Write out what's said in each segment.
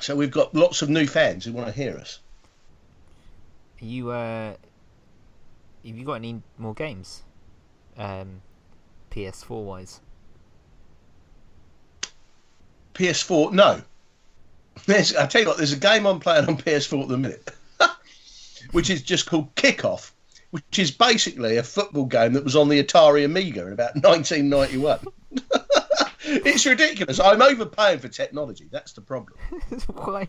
So we've got lots of new fans who want to hear us. You have you got any more games? PS4 wise. PS4, no. I tell you what, there's a game I'm playing on PS4 at the minute, which is just called Kickoff, which is basically a football game that was on the Atari Amiga in about 1991. It's ridiculous. I'm overpaying for technology. That's the problem. Why?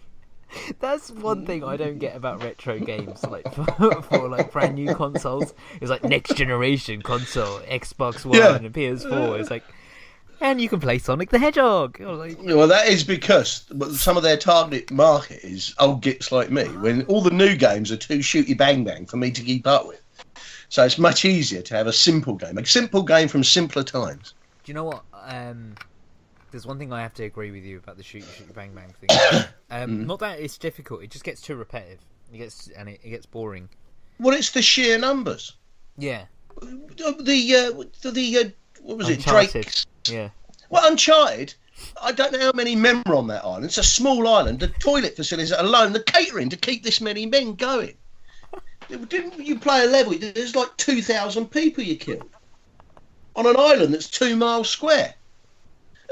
That's one thing I don't get about retro games, like for like brand new consoles. It's like next generation console, Xbox One and PS4. It's like, and you can play Sonic the Hedgehog. Like, well, that is because some of their target market is old gits like me. When all the new games are too shooty bang bang for me to keep up with, so it's much easier to have a simple game from simpler times. Do you know what? There's one thing I have to agree with you about the shoot bang bang thing. Not that it's difficult; it just gets too repetitive. It gets boring. Well, it's the sheer numbers. Yeah. The what was Uncharted. it? Drake's. Yeah. Well, Uncharted. I don't know how many men are on that island. It's a small island. The toilet facilities alone, the catering to keep this many men going. Didn't you play a level? There's like 2,000 people you killed on an island that's 2 miles square.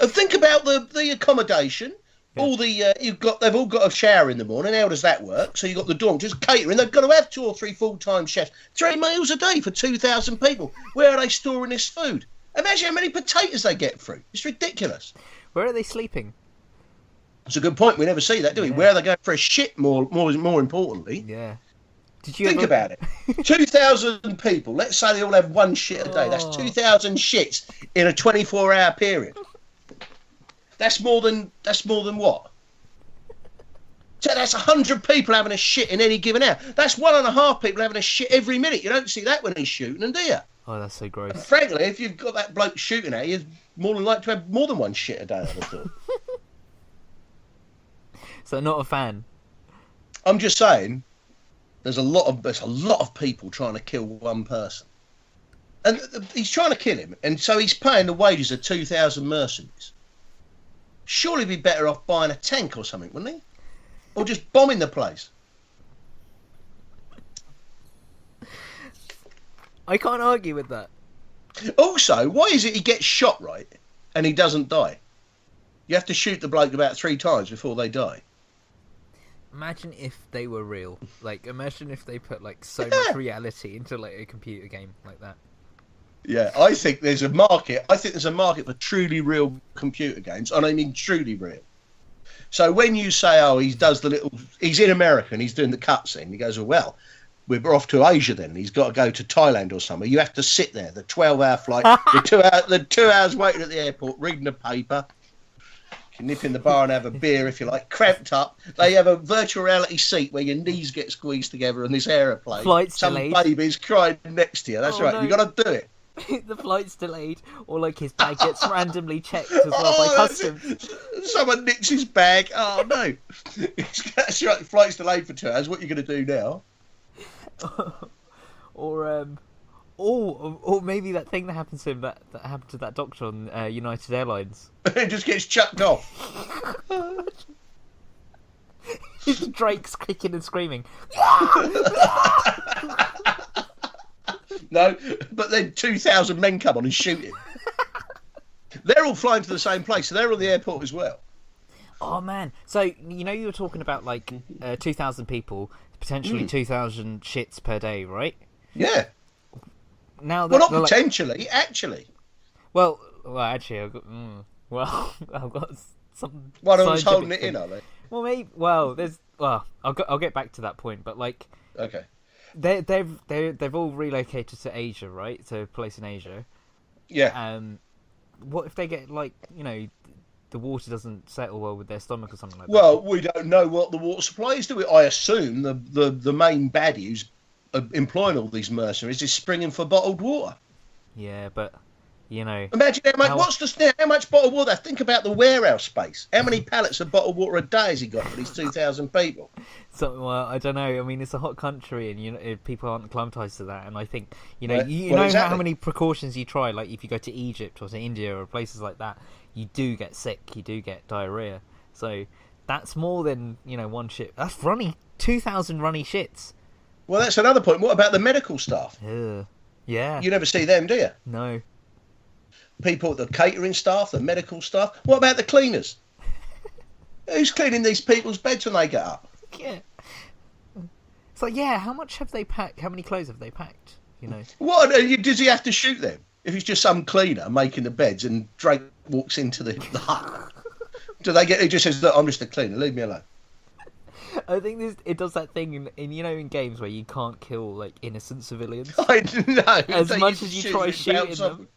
Think about the accommodation. Yeah. All the they've all got a shower in the morning. How does that work? So you've got the dorm, just catering. They've got to have 2 or 3 full-time chefs. 3 meals a day for 2,000 people. Where are they storing this food? Imagine how many potatoes they get through. It's ridiculous. Where are they sleeping? It's a good point. We never see that, do we? Yeah. Where are they going for a shit? More importantly. Yeah. Think about it. 2,000 people. Let's say they all have 1 shit a day. That's 2,000 shits in a 24-hour period. That's more than what? So that's 100 people having a shit in any given hour. That's 1.5 people having a shit every minute. You don't see that when he's shooting, and do you? Oh, that's so gross. And frankly, if you've got that bloke shooting at you, you're more than likely to have more than 1 shit a day, I would have thought. So not a fan. I'm just saying, there's a lot of people trying to kill one person, and he's trying to kill him, and so he's paying the wages of 2,000 mercenaries. Surely he'd be better off buying a tank or something, wouldn't he? Or just bombing the place. I can't argue with that. Also, why is it he gets shot, right, and he doesn't die? You have to shoot the bloke about 3 times before they die. Imagine if they were real. Like, imagine if they put, like, so much reality into, like, a computer game like that. Yeah, I think there's a market. I think there's a market for truly real computer games, and I mean truly real. So when you say, "Oh, he's in America and he's doing the cutscene," he goes, "Well, we're off to Asia then. He's got to go to Thailand or somewhere." You have to sit there, the 12-hour flight, the 2 hours waiting at the airport, reading the paper. You can nip in the bar and have a beer if you like, cramped up. They have a virtual reality seat where your knees get squeezed together in this aeroplane. Flight's Some delayed. baby's crying next to you. That's right. No. You got to do it. The flight's delayed, or like his bag gets randomly checked as well by customs. Someone nicks his bag. Oh no! That's right. The flight's delayed for 2 hours. What are you going to do now? Or maybe that thing that happens to him that happened to that doctor on United Airlines. It just gets chucked off. Drake's kicking and screaming. No, but then 2,000 men come on and shoot him. They're all flying to the same place, so they're on the airport as well. Oh man! So you were talking about like 2,000 people, potentially 2,000 shits per day, right? Yeah. Now, well, not potentially, actually. Well, actually, I've got some. One of them's holding it in, are they? Well, maybe. I'll get back to that point, but like. Okay. They've all relocated to Asia, right? To a place in Asia. Yeah. What if they get the water doesn't settle well with their stomach or something like that? Well, we don't know what the water supply is, do we? I assume the main baddie who's employing all these mercenaries is springing for bottled water. Yeah, but imagine how much bottled water. Think about the warehouse space. How many pallets of bottled water a day has he got for these 2,000 people? So I don't know. I mean, it's a hot country, and people aren't acclimatized to that. And I think Exactly. how many precautions you try. Like if you go to Egypt or to India or places like that, you do get sick. You do get diarrhea. So That's more than, one shit. That's 2,000 runny shits. Well, that's another point. What about the medical staff? Yeah. You never see them, do you? No. People, the catering staff, the medical staff. What about the cleaners? Who's cleaning these people's beds when they get up? Yeah. It's like, how much have they packed? How many clothes have they packed? What does he have to shoot them? If he's just some cleaner making the beds and Drake walks into the hut, do they get? He just says, "Look, I'm just a cleaner. Leave me alone." I think it does that thing in games where you can't kill like innocent civilians. I know. As much as you try shooting them.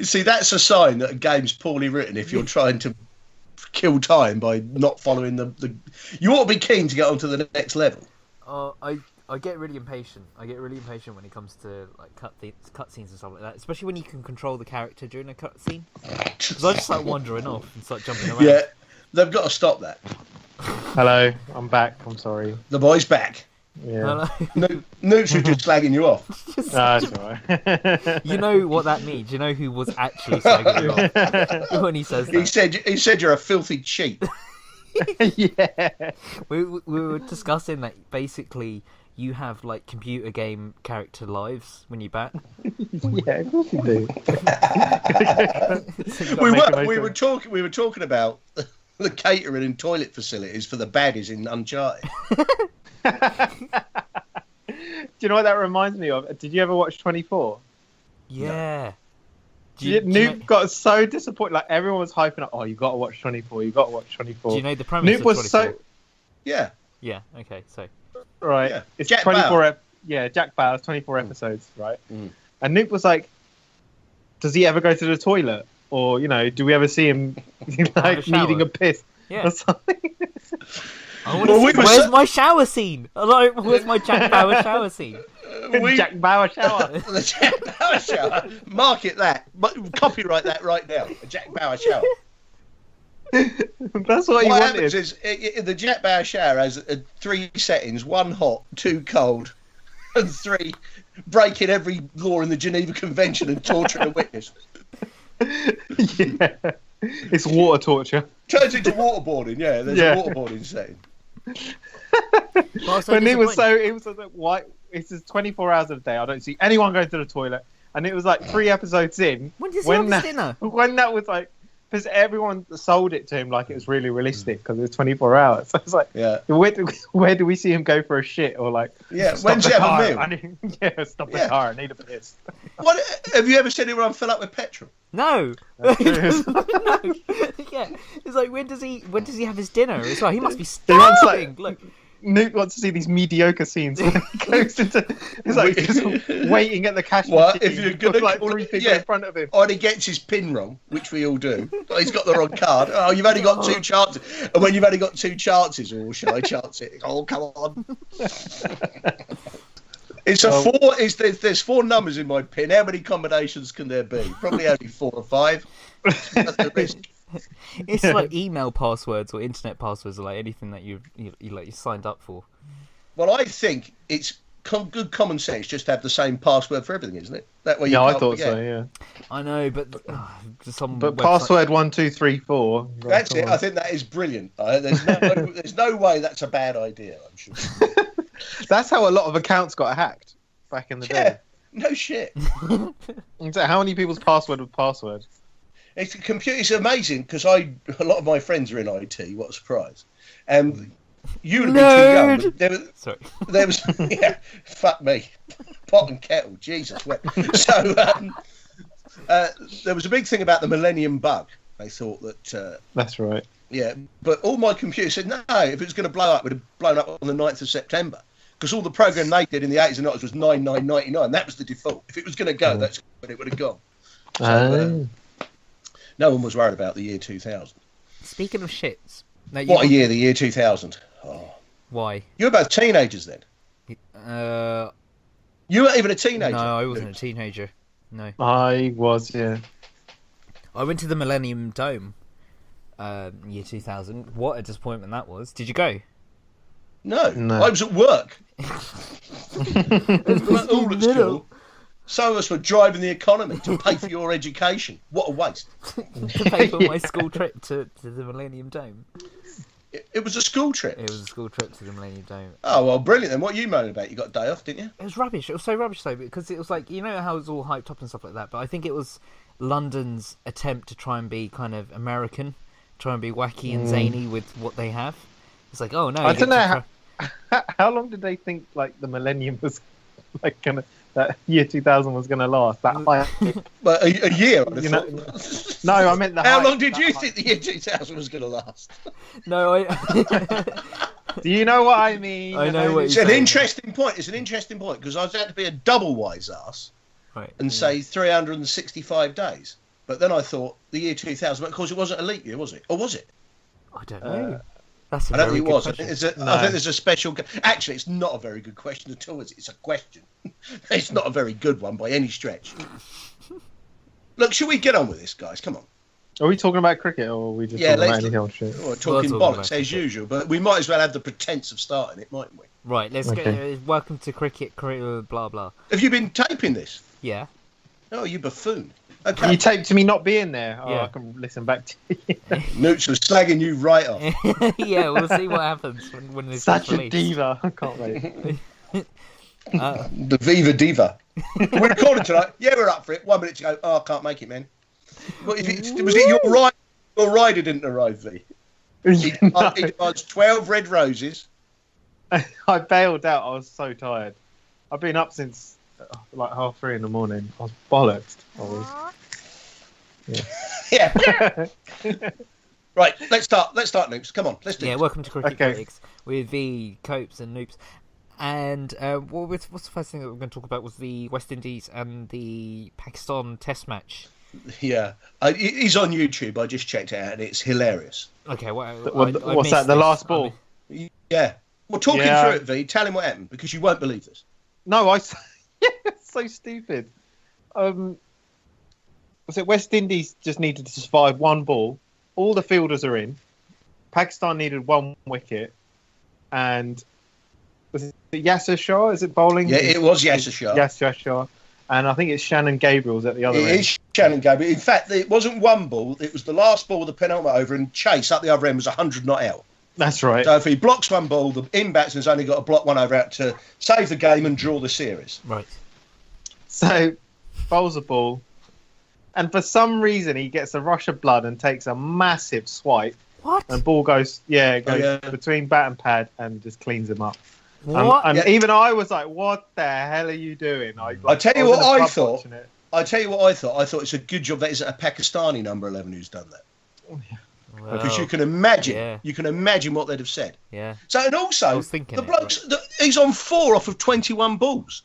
See, that's a sign that a game's poorly written if you're trying to kill time by not following the... You ought to be keen to get onto the next level. I get really impatient. I get really impatient when it comes to like cutscenes and stuff like that, especially when you can control the character during a cutscene. Because I just start wandering off and start jumping around. Yeah, they've got to stop that. Hello, I'm back. I'm sorry. The boy's back. Yeah. Nooks was just slagging you off. That's alright. You know what that means. You know who was actually slagging you off when he says that. He said you're a filthy cheat. Yeah. We were discussing that basically you have like computer game character lives when you bat. Yeah, of course you do. So we were talking about the catering and toilet facilities for the baddies in Uncharted. Do you know what that reminds me of? Did you ever watch 24? Yeah. Noop got so disappointed. Like everyone was hyping up. Oh, you got to watch 24. You got to watch 24. Do you know the premise Noop of was 24? Yeah. Yeah. Okay. So. Right. Yeah. It's Jack 24. Jack Bauer's 24 episodes. Right. And Noop was like, "Does he ever go to the toilet, or do we ever see him like needing a piss Yeah. or something?" Where's my shower scene? Like, where's my Jack Bauer shower scene? Jack Bauer shower. The Jack Bauer shower. Market that. Copyright that right now. A Jack Bauer shower. That's what he What wanted. happens is the Jack Bauer shower has 3 settings: 1 hot, 2 cold, and 3 breaking every law in the Geneva Convention and torturing a witness. Yeah. It's water torture. Turns into waterboarding. Yeah, there's a waterboarding setting. When it was like, why? It's just 24 hours a day. I don't see anyone going to the toilet. And it was like 3 episodes in. When does he have his dinner? When that was like, because everyone sold it to him like it was really realistic because it was 24 hours. So it's like, where do we see him go for a shit or like? Yeah, when's he have a meal? Stop the car. I need a piss. What have you ever seen anyone fill up with petrol? No. That's true. No. Yeah. It's like when does he have his dinner? It's like he must be starving. Look. Newt wants to see these mediocre scenes when he goes into. It's like just waiting at the cash machine. Well, if you're gonna with like 3 people in front of him, or he gets his pin wrong, which we all do. He's got the wrong card. Oh, you've only got 2 chances, and when you've only got 2 chances, shall I chance it? Oh, come on. It's a 4. There's 4 numbers in my pin. How many combinations can there be? Probably only 4 or 5. That's the risk. It's like email passwords or internet passwords or like anything that you signed up for. Well, I think it's good common sense just to have the same password for everything, isn't it? That way you I can't thought forget. so. Yeah. I know, but some. But website... password 1 2 3 4. That's it. I think that is brilliant. There's no way that's a bad idea. I'm sure. That's how a lot of accounts got hacked back in the day. No shit. So how many people's password was password? It's amazing because a lot of my friends are in IT. What a surprise! And you would be too young. There was fuck me, pot and kettle. Jesus, wet. So there was a big thing about the Millennium Bug. They thought that. That's right. Yeah, but all my computers said no. If it was going to blow up, it would have blown up on the 9th of September. Because all the program they did in the 80s and 90s was 9999. That was the default. If it was going to go, that's when it would have gone. So, no one was worried about the year 2000. Speaking of shits. What a year, the year 2000. Oh. Why? You were both teenagers then. You weren't even a teenager. No, I wasn't a teenager. No. I was, yeah. I went to the Millennium Dome year 2000. What a disappointment that was. Did you go? No. I was at work. All at school. Some of us were driving the economy to pay for your education. What a waste. To pay for my school trip to the Millennium Dome. It was a school trip. It was a school trip to the Millennium Dome. Oh, well, brilliant then. What are you moaning about? You got a day off, didn't you? It was rubbish. It was so rubbish, though, because it was like, you know how it was all hyped up and stuff like that, but I think it was London's attempt to try and be kind of American, try and be wacky and zany with what they have. It's like, oh, no. I don't know how long did they think, like, the Millennium was, like, kind of... that year 2000 was going to last. That high. But a year, I know, no, I meant the How long did you think the year 2000 was going to last? No, Do you know what I mean? I know what It's an interesting point. It's an interesting point, because I was out to be a double wise ass and say 365 days. But then I thought the year 2000, but of course it wasn't a leap year, was it? Or was it? I don't know. That's a I don't very think it good was. question. I think there's a special... Actually, it's not a very good question at all, is it? It's a question. It's not a very good one by any stretch. Look, should we get on with this, guys? Come on. Are we talking about cricket, or are we just talking about anything else? Shit? We're talking bollocks as usual, but we might as well have the pretense of starting it, mightn't we? Right, let's go. Welcome to cricket, blah, blah. Have you been taping this? Yeah. Oh, you buffoon. Okay. You taped me not being there. Oh, Yeah. I can listen back to you. Newts was slagging you right off. Yeah, we'll see what happens when this Such gets a released. diva. I can't wait. The Viva Diva. We're recording tonight. Yeah, we're up for it. 1 minute to go. Oh, I can't make it, man. Was it your ride? Your rider didn't arrive, V. He demands 12 red roses. I bailed out. I was so tired. I've been up since like 3:30 in the morning. I was bollocksed. Yeah. Right, let's start, Noops. Come on, let's do it. Welcome to Cricket Okay. Critics with V, Copes and Noops. And what's the first thing that we're going to talk about was the West Indies and the Pakistan Test match. Yeah, he's on YouTube. I just checked it out, and it's hilarious. Okay, I what's that? The last ball? Yeah. Well, talking through it, V. Tell him what happened, because you won't believe this. No, it's so stupid. Was it West Indies just needed to survive one ball? All the fielders are in. Pakistan needed one wicket, and was it Yasser Shah? Is it bowling? Yeah, it was Yasser Shah. Yasser Shah, and I think it's Shannon Gabriel's at the other end. It is Shannon Gabriel. In fact, it wasn't one ball. It was the last ball with the penultimate over, and Chase up the other end was 100 not out. That's right. So if he blocks one ball, the in batsman's only got to block one over out to save the game and draw the series. Right. So bowls a ball, and for some reason he gets a rush of blood and takes a massive swipe. What? And ball goes between bat and pad and just cleans him up. What? And even I was like, "What the hell are you doing?" I tell you what I thought. I tell you what I thought. I thought it's a good job that isn't a Pakistani number 11 who's done that. Well, Because you can imagine what they'd have said. Yeah. So, and also, the bloke's, he's on 4 off of 21 balls.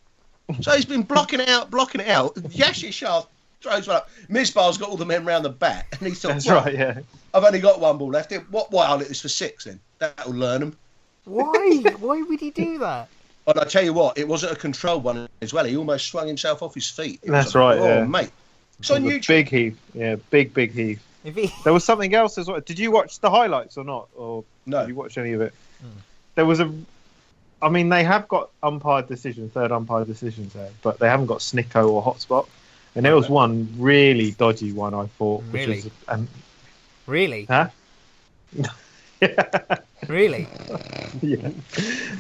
So he's been blocking it out. Yasser Shah throws one up. Misbah's got all the men round the bat. And he thought, That's right, yeah. I've only got one ball left. Why I'll let this for 6 then? That'll learn them. Why? Why would he do that? And I tell you what, it wasn't a controlled one as well. He almost swung himself off his feet. That's right, yeah. Mate. It's on YouTube. Big heave. Yeah, big heave. There was something else as well. Did you watch the highlights or not? Or no. Did you watch any of it? There was they have got third umpire decisions there, but they haven't got Snicko or Hotspot. And there was one really dodgy one, I thought. Really? Which was, Really? Huh? Really? Yeah.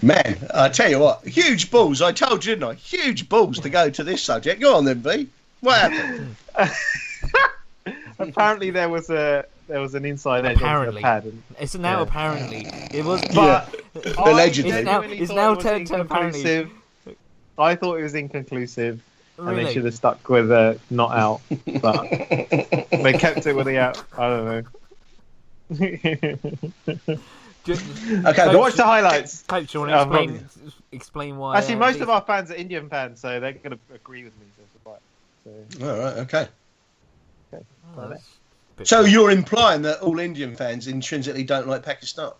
Man, I tell you what, huge balls. I told you, didn't I? Huge balls to go to this subject. Go on then, V. What happened? Apparently there was an inside edge on the pad. It's now apparently. It was, but allegedly. It's now turned to apparently. I thought it was inconclusive, Really? and they should have stuck with not out, but they kept it with the out. I don't know. Okay, watch the highlights. Coach, you want to explain why? Actually, most of our fans are Indian fans, so they're going to agree with me. All right, okay. Oh, so you're implying that all Indian fans intrinsically don't like Pakistan?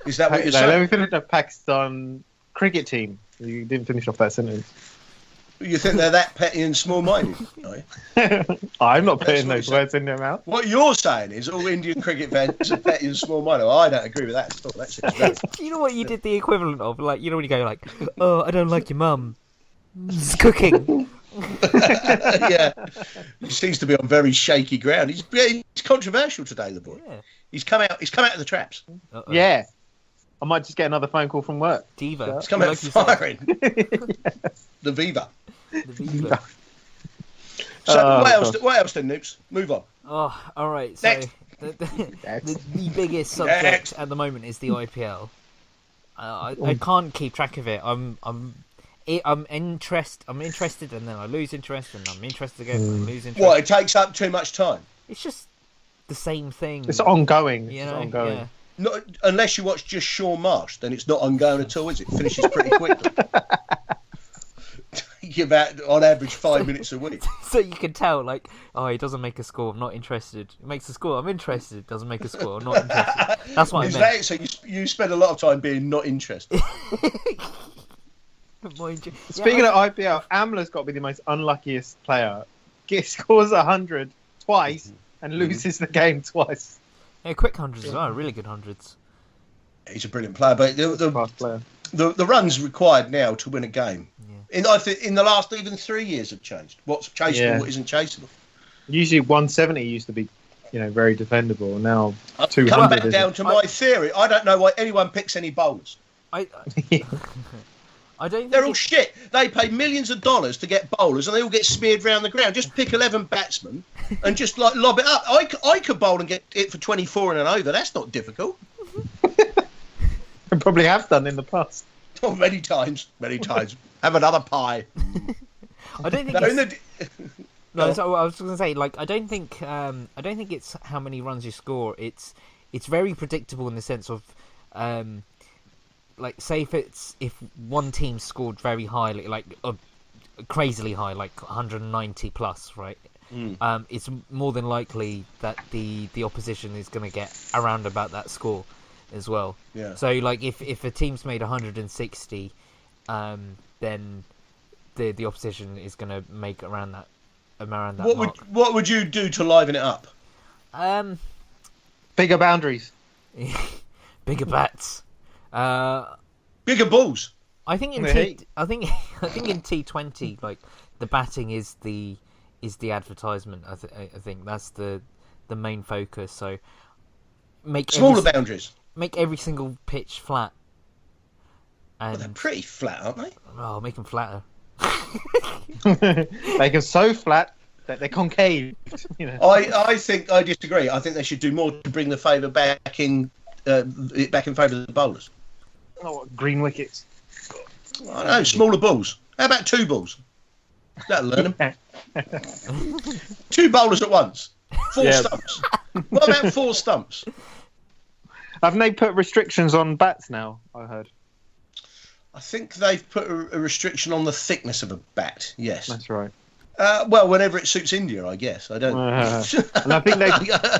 Is that what you're saying? Let me finish the Pakistan cricket team. You didn't finish off that sentence. You think they're that petty and small-minded? I'm not putting those words in their mouth. What you're saying is all Indian cricket fans are petty and small-minded. Well, I don't agree with that at all. That's Do you know what you did the equivalent of? Like, you know when you go like, "Oh, I don't like your mum," He's cooking. Yeah, he seems to be on very shaky ground. He's controversial today, the boy. Yeah. He's come out of the traps. Uh-oh. Yeah. I might just get another phone call from work. Diva. He's come out Like you said. firing. The Viva. The Viva. So what else then, Noops? Move on. Oh, all right. So Next. the biggest subject at the moment is the IPL. I can't keep track of it. I'm interested, and then I lose interest, and I'm interested again, and I lose interest. What? It takes up too much time. It's just the same thing. It's ongoing. You It's know? ongoing. Yeah. Not, unless you watch just Sean Marsh, then it's not ongoing at all, is it? It finishes pretty quickly. Take about, on average, 5 minutes a week. So you can tell, like, oh, he doesn't make a score, I'm not interested. He makes a score, I'm interested. Doesn't make a score, I'm not interested. That's what I meant. So you spend a lot of time being not interested. Speaking of IPL, Amla's got to be the most unluckiest player. Scores 100 twice and loses the game twice. Yeah, quick hundreds as well, really good hundreds. He's a brilliant player, but Fast player. the runs required now to win a game. Yeah. I think in the last even 3 years have changed. What's chaseable, what isn't chaseable. Usually 170 used to be, very defendable. Now 200. Come back down to my theory. I don't know why anyone picks any bowlers. I don't think They're all shit. They pay millions of dollars to get bowlers, and they all get smeared round the ground. Just pick 11 batsmen and just lob it up. I could bowl and get it for 24 and an over. That's not difficult. I probably have done in the past. Oh, many times. Have another pie. I don't think No, so I was going to say, like, I don't think it's how many runs you score. It's very predictable in the sense of, like, say if one team scored very highly, like crazily high, like 190 plus, right? It's more than likely that the opposition is going to get around about that score as well. Yeah. So, like, if a team's made 160, then the opposition is going to make around that. What would you do to liven it up? Bigger boundaries. Bigger bats. Bigger balls. I think in T20, like, the batting is the advertisement. I think that's the main focus. So make smaller boundaries. Make every single pitch flat. And They're pretty flat, aren't they? Oh, make them flatter. Make them so flat that they're concave. I think I disagree. I think they should do more to bring the favour back in favour of the bowlers. Oh, green wickets. I know, smaller balls. How about 2 balls? That'll learn them. 2 bowlers at once. 4 stumps. What about 4 stumps? Haven't they put restrictions on bats now? I heard. I think they've put a restriction on the thickness of a bat. Yes, that's right. Well, whenever it suits India, I guess. I don't. And I think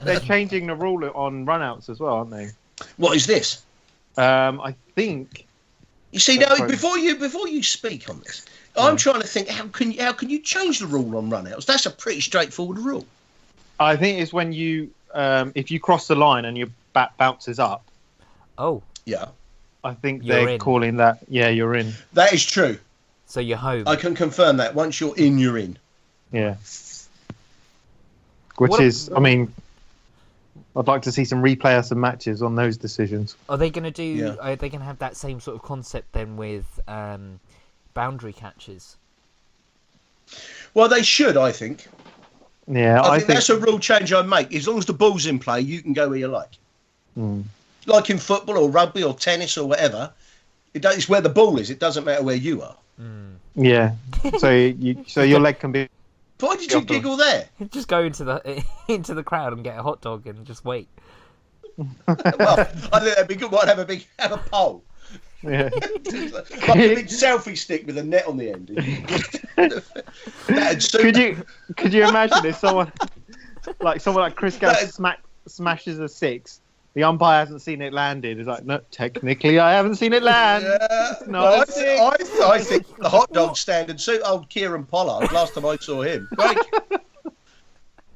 they're changing the rule on runouts as well, aren't they? What is this? I think. You see now, before you speak on this, I'm trying to think how can you change the rule on runouts? That's a pretty straightforward rule. I think it's when you if you cross the line and your bat bounces up. Oh. Yeah. I think they're calling that. Yeah, you're in. That is true. So you're home. I can confirm that. Once you're in, you're in. Yeah. I mean, I'd like to see some replay of some matches on those decisions. Are they going to do? Yeah. Are they going to have that same sort of concept then with boundary catches? Well, they should, I think. Yeah, I think that's a rule change I'd make. As long as the ball's in play, you can go where you like. Like in football or rugby or tennis or whatever, it's where the ball is. It doesn't matter where you are. Yeah. So your leg can be. Why did you giggle there? Just go into the crowd and get a hot dog and just wait. Well, I think that'd be good. Might have a pole. Yeah. Like a big selfie stick with a net on the end. Could you imagine if someone like Chris Gass smashes a 6? The umpire hasn't seen it landed. It's like, no, technically I haven't seen it land. Yeah. I think the hot dog stand and suit old Kieran Pollard. Last time I saw him,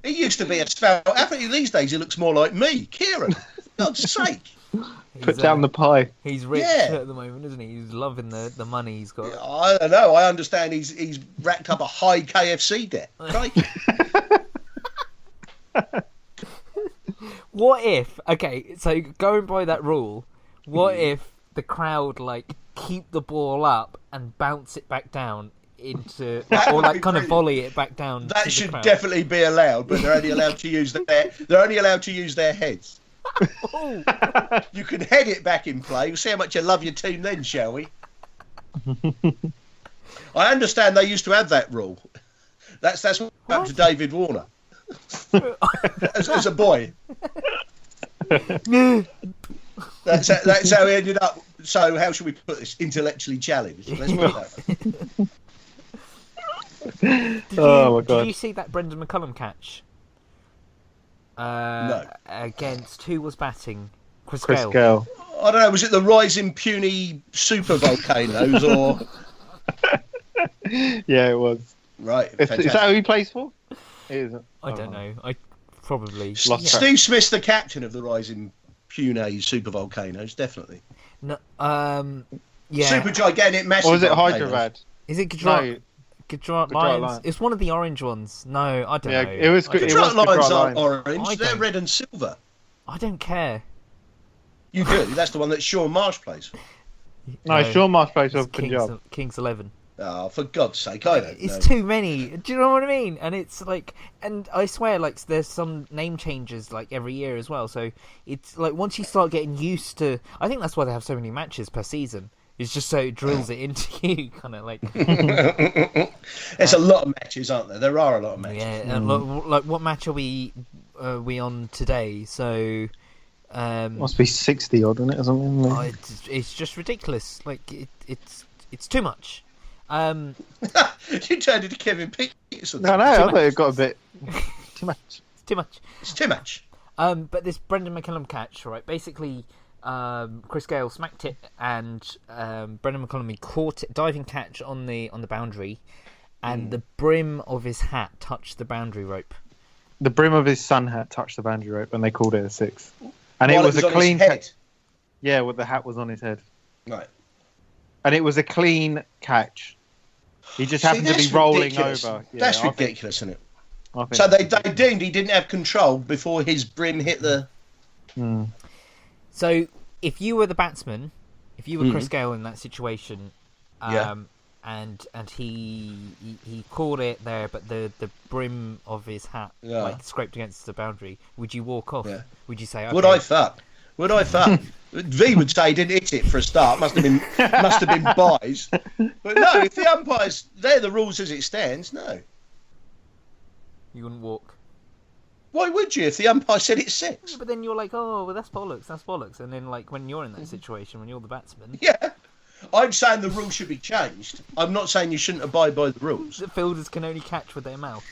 he used to be a spell. These days he looks more like me, Kieran. For God's sake. Put down the pie. He's rich Yeah. at the moment, isn't he? He's loving the money he's got. I don't know. I understand he's racked up a high KFC debt. Crikey. What if? Okay, so going by that rule, what if the crowd like keep the ball up and bounce it back down into, That or would like be kind of brilliant. volley it back down? That to should the crowd? definitely be allowed, but they're only allowed to use their heads. Oh. You can head it back in play. We'll see how much you love your team then, shall we? I understand they used to have that rule. That's what happened to David Warner as a boy. That's how he ended up. So how should we put this? Intellectually challenged. Let's put it that way. Did you see that Brendan McCullum catch? No. Against who was batting? Chris Chris Gale. Gale. I don't know. Was it the rising puny super volcanoes or? Yeah, it was. Right. Is that who he plays for? It is. I don't know. I probably. Lost track. Steve Smith's the captain of the rising puny super volcanoes, definitely. No. Yeah. Super gigantic, massive. Or was it volcanoes. Hyderabad? Is it Gujarat? No. Gujarat Gujarat Lions. Lions. It's one of the orange ones. No, I don't Yeah, know. it was I don't- good. Gujarat was Lions Gujarat aren't orange; I they're don't- red and silver. I don't care. You do. That's the one that Sean Marsh plays. No, Sean Marsh plays for It's Punjab. Kings 11. Oh, for God's sake, I don't It's know. too many. Do you know what I mean? And it's like, and I swear, like, there's some name changes like every year as well. So it's like once you start getting used to, I think that's why they have so many matches per season. It's just so it drills it into you, kind of like. There's a lot of matches, aren't there? There are a lot of matches. Yeah, and like what match are we on today? So. Must be 60 odd, isn't it, or something? Oh, it's just ridiculous. Like it's too much. You turned into Kevin Peterson. No, I thought it got a bit too much. It's too much. It's too much. But this Brendan McCullum catch, right? Basically, Chris Gale smacked it, and Brendan McCullum caught it, diving catch on the boundary, and the brim of his hat touched the boundary rope. The brim of his sun hat touched the boundary rope, and they called it a 6. And While it was a on his clean head. catch. Yeah, well, the hat was on his head, Right. and it was a clean catch. He just See, happened to be that's rolling ridiculous. over. Yeah, That's I think- ridiculous, isn't it? I think So they that's deemed he didn't have control before his brim hit the. So if you were the batsman, if you were Chris Gale in that situation, Yeah. and he caught it there, but the brim of his hat like scraped against the boundary, would you walk off? Yeah. Would you say, okay, Would I fuck? Would I fuck? V would say he didn't hit it for a start. Must have been buys. But no, if the umpires, they're the rules as it stands. No. you wouldn't walk? Why would you if the umpire said it's 6? But then you're like, oh, well, that's bollocks. And then, like, when you're in that situation, when you're the batsman, Yeah. I'm saying the rules should be changed. I'm not saying you shouldn't abide by the rules. the fielders can only catch with their mouth.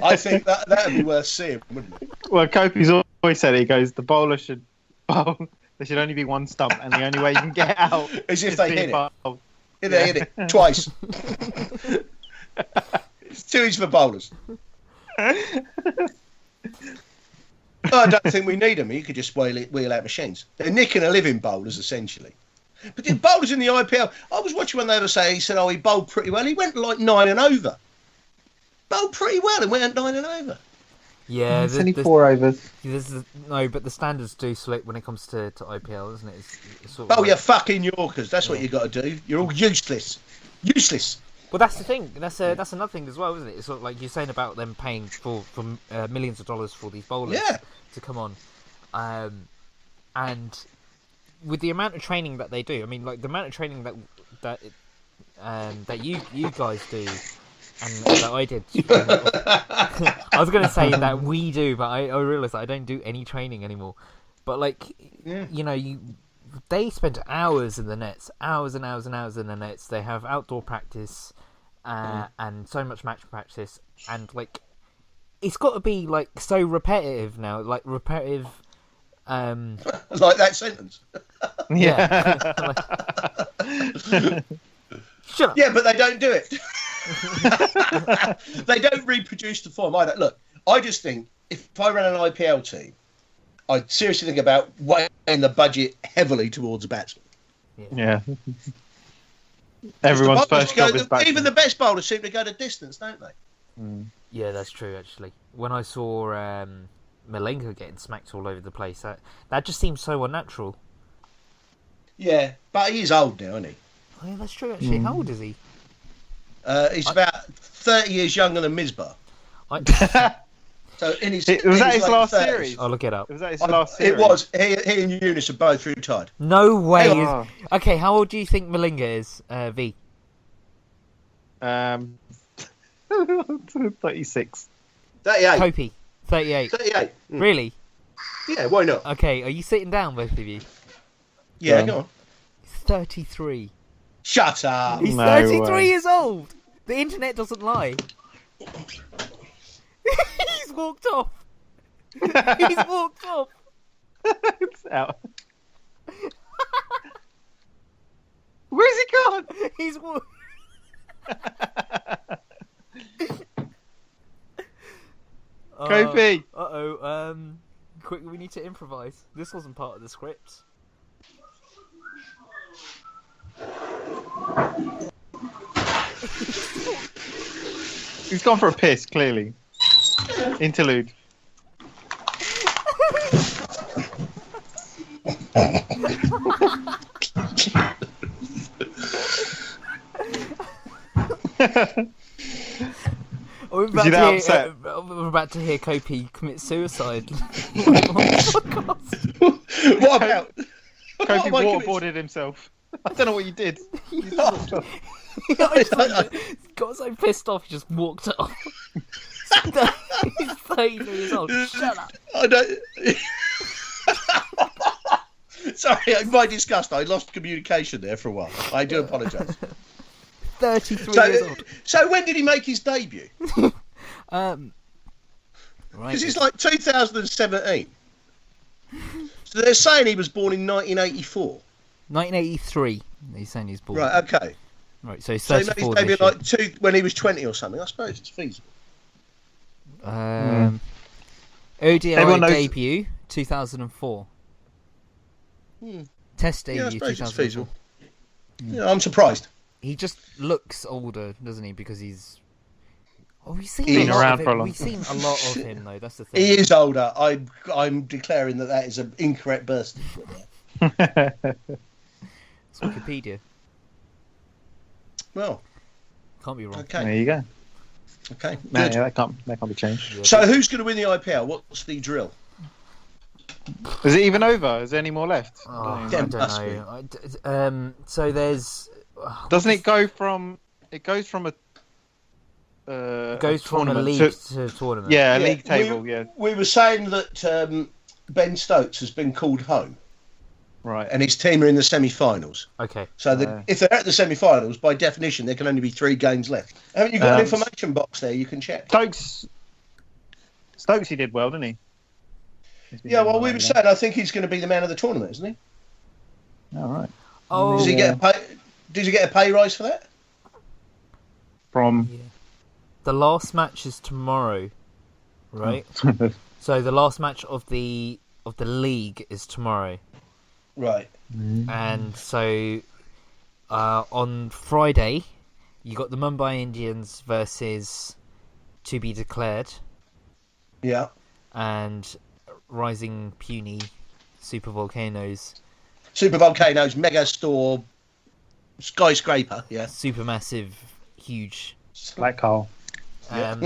I think that would be worth seeing, wouldn't it? Well, Kopi's always said it. He goes, the bowler should bowl. There should only be one stump, and the only way you can get out Is if is they being hit it. bowled. If they hit it twice. It's 2 each for bowlers. I don't think we need them. You could just wheel out machines. They're nicking a living, bowlers, essentially. But the bowlers in the IPL, I was watching one the other day, he said, oh, he bowled pretty well. He went like 9 and over. Bowled pretty well and went 9 and over. Yeah, It's only 4 overs. no, but the standards do slip when it comes to IPL, isn't it? It's sort of Oh, like- you fucking Yorkers. That's what you got to do. You're all useless. Useless. Well, that's the thing. That's another thing as well, isn't it? It's sort of like you're saying about them paying for millions of dollars for these bowlers to come on, and with the amount of training that they do, I mean, like the amount of training that you guys do, and that I did. I was going to say that we do, but I realised that I don't do any training anymore. But like, you know, they spend hours in the nets, hours and hours and hours in the nets. They have outdoor practice and so much match practice, and like, it's got to be like so repetitive now, like repetitive. Like that sentence. Yeah. Shut up. Yeah, but they don't do it. They don't reproduce the form either. Look, I just think if I ran an IPL team I'd seriously think about weighing the budget heavily towards a batsman. Yeah. Everyone's first job is batsman. Even the best bowlers seem to go the distance, don't they? Yeah, that's true, actually. When I saw Malenka getting smacked all over the place, that just seems so unnatural. Yeah, but he is old now, isn't he? Oh, yeah, that's true, actually. How old is he? He's about 30 years younger than Misbah. So was that his last 30s. series? I'll look it up. Was that his last series? It was. He and Eunice are both retired. No way. Oh. Okay, how old do you think Malinga is, V? 36. 38. Kopi, 38. 38. Really? Yeah, why not? Okay, are you sitting down, both of you? Yeah, go on. He's 33. Shut up. He's No 33 way. years old. The internet doesn't lie. He's walked off. He's walked off. It's out. Where's he gone? He's walked. Kofi. Quick, we need to improvise. This wasn't part of the script. He's gone for a piss, clearly. Interlude. We're about to hear Kopi commit suicide. What about? Kofi waterboarded himself. I don't know what you did. You just walked off. Got so pissed off, he just walked off. He's 33 years old. Shut up. I don't. Sorry, in my disgust, I lost communication there for a while. I do apologise. 33 years old. So when did he make his debut? Right. Because it's like 2017. So they're saying he was born in 1984. 1983. He's saying he's born. Right. Okay. Right. So he's So he made 34 his debut this year. when he was 20 or something. I suppose it's feasible. ODI Everyone knows- debut 2004. Test debut Yeah, I suppose it's 2004. feasible. Yeah, I'm surprised. He just looks older, doesn't he? Because he's. Oh, we've seen He's a lot around of for a him. long We've seen a lot of him, though. That's the thing. He is older. I'm declaring that is an incorrect birth certificate. It's Wikipedia. Well, Can't be wrong. okay. There you go. Okay. No, Good. yeah, that can't be changed. So who's going to win the IPL? What's the drill? Is it even over? Is there any more left? Oh, I Yeah, don't must know. So there's. Doesn't it go from? It goes from a. It goes from a tournament league to a tournament. Yeah, a league table. Yeah, We were saying that Ben Stokes has been called home, right. and his team are in the semi-finals. Okay. So if they're at the semi-finals, by definition, there can only be 3 games left. Haven't you got an information box there you can check? Stokes, he did well, didn't he? Yeah, well, we were saying I think he's going to be the man of the tournament, isn't he? All right. Oh, Does he get a pay rise for that? From. yeah. The last match is tomorrow, right? So the last match of the league is tomorrow, Right. and so on Friday you got the Mumbai Indians versus to be declared, Yeah. and Rising Puny Super Volcanoes, Super Volcanoes, Mega Store, Skyscraper. Yeah. supermassive, huge. Black hole. And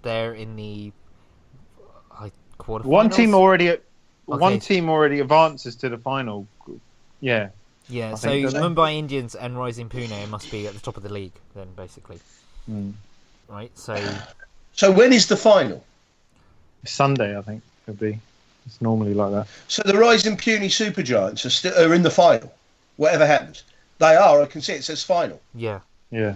they're in the quarterfinals. One Okay. team already advances to the final. Yeah. Yeah, I so think so. Mumbai Indians and Rising Pune must be at the top of the league then, basically. Right, so So when is the final? Sunday, I think could be. It's normally like that. So the Rising Puny Supergiants are in the final. Whatever happens, they are. I can see it says final. yeah, Yeah.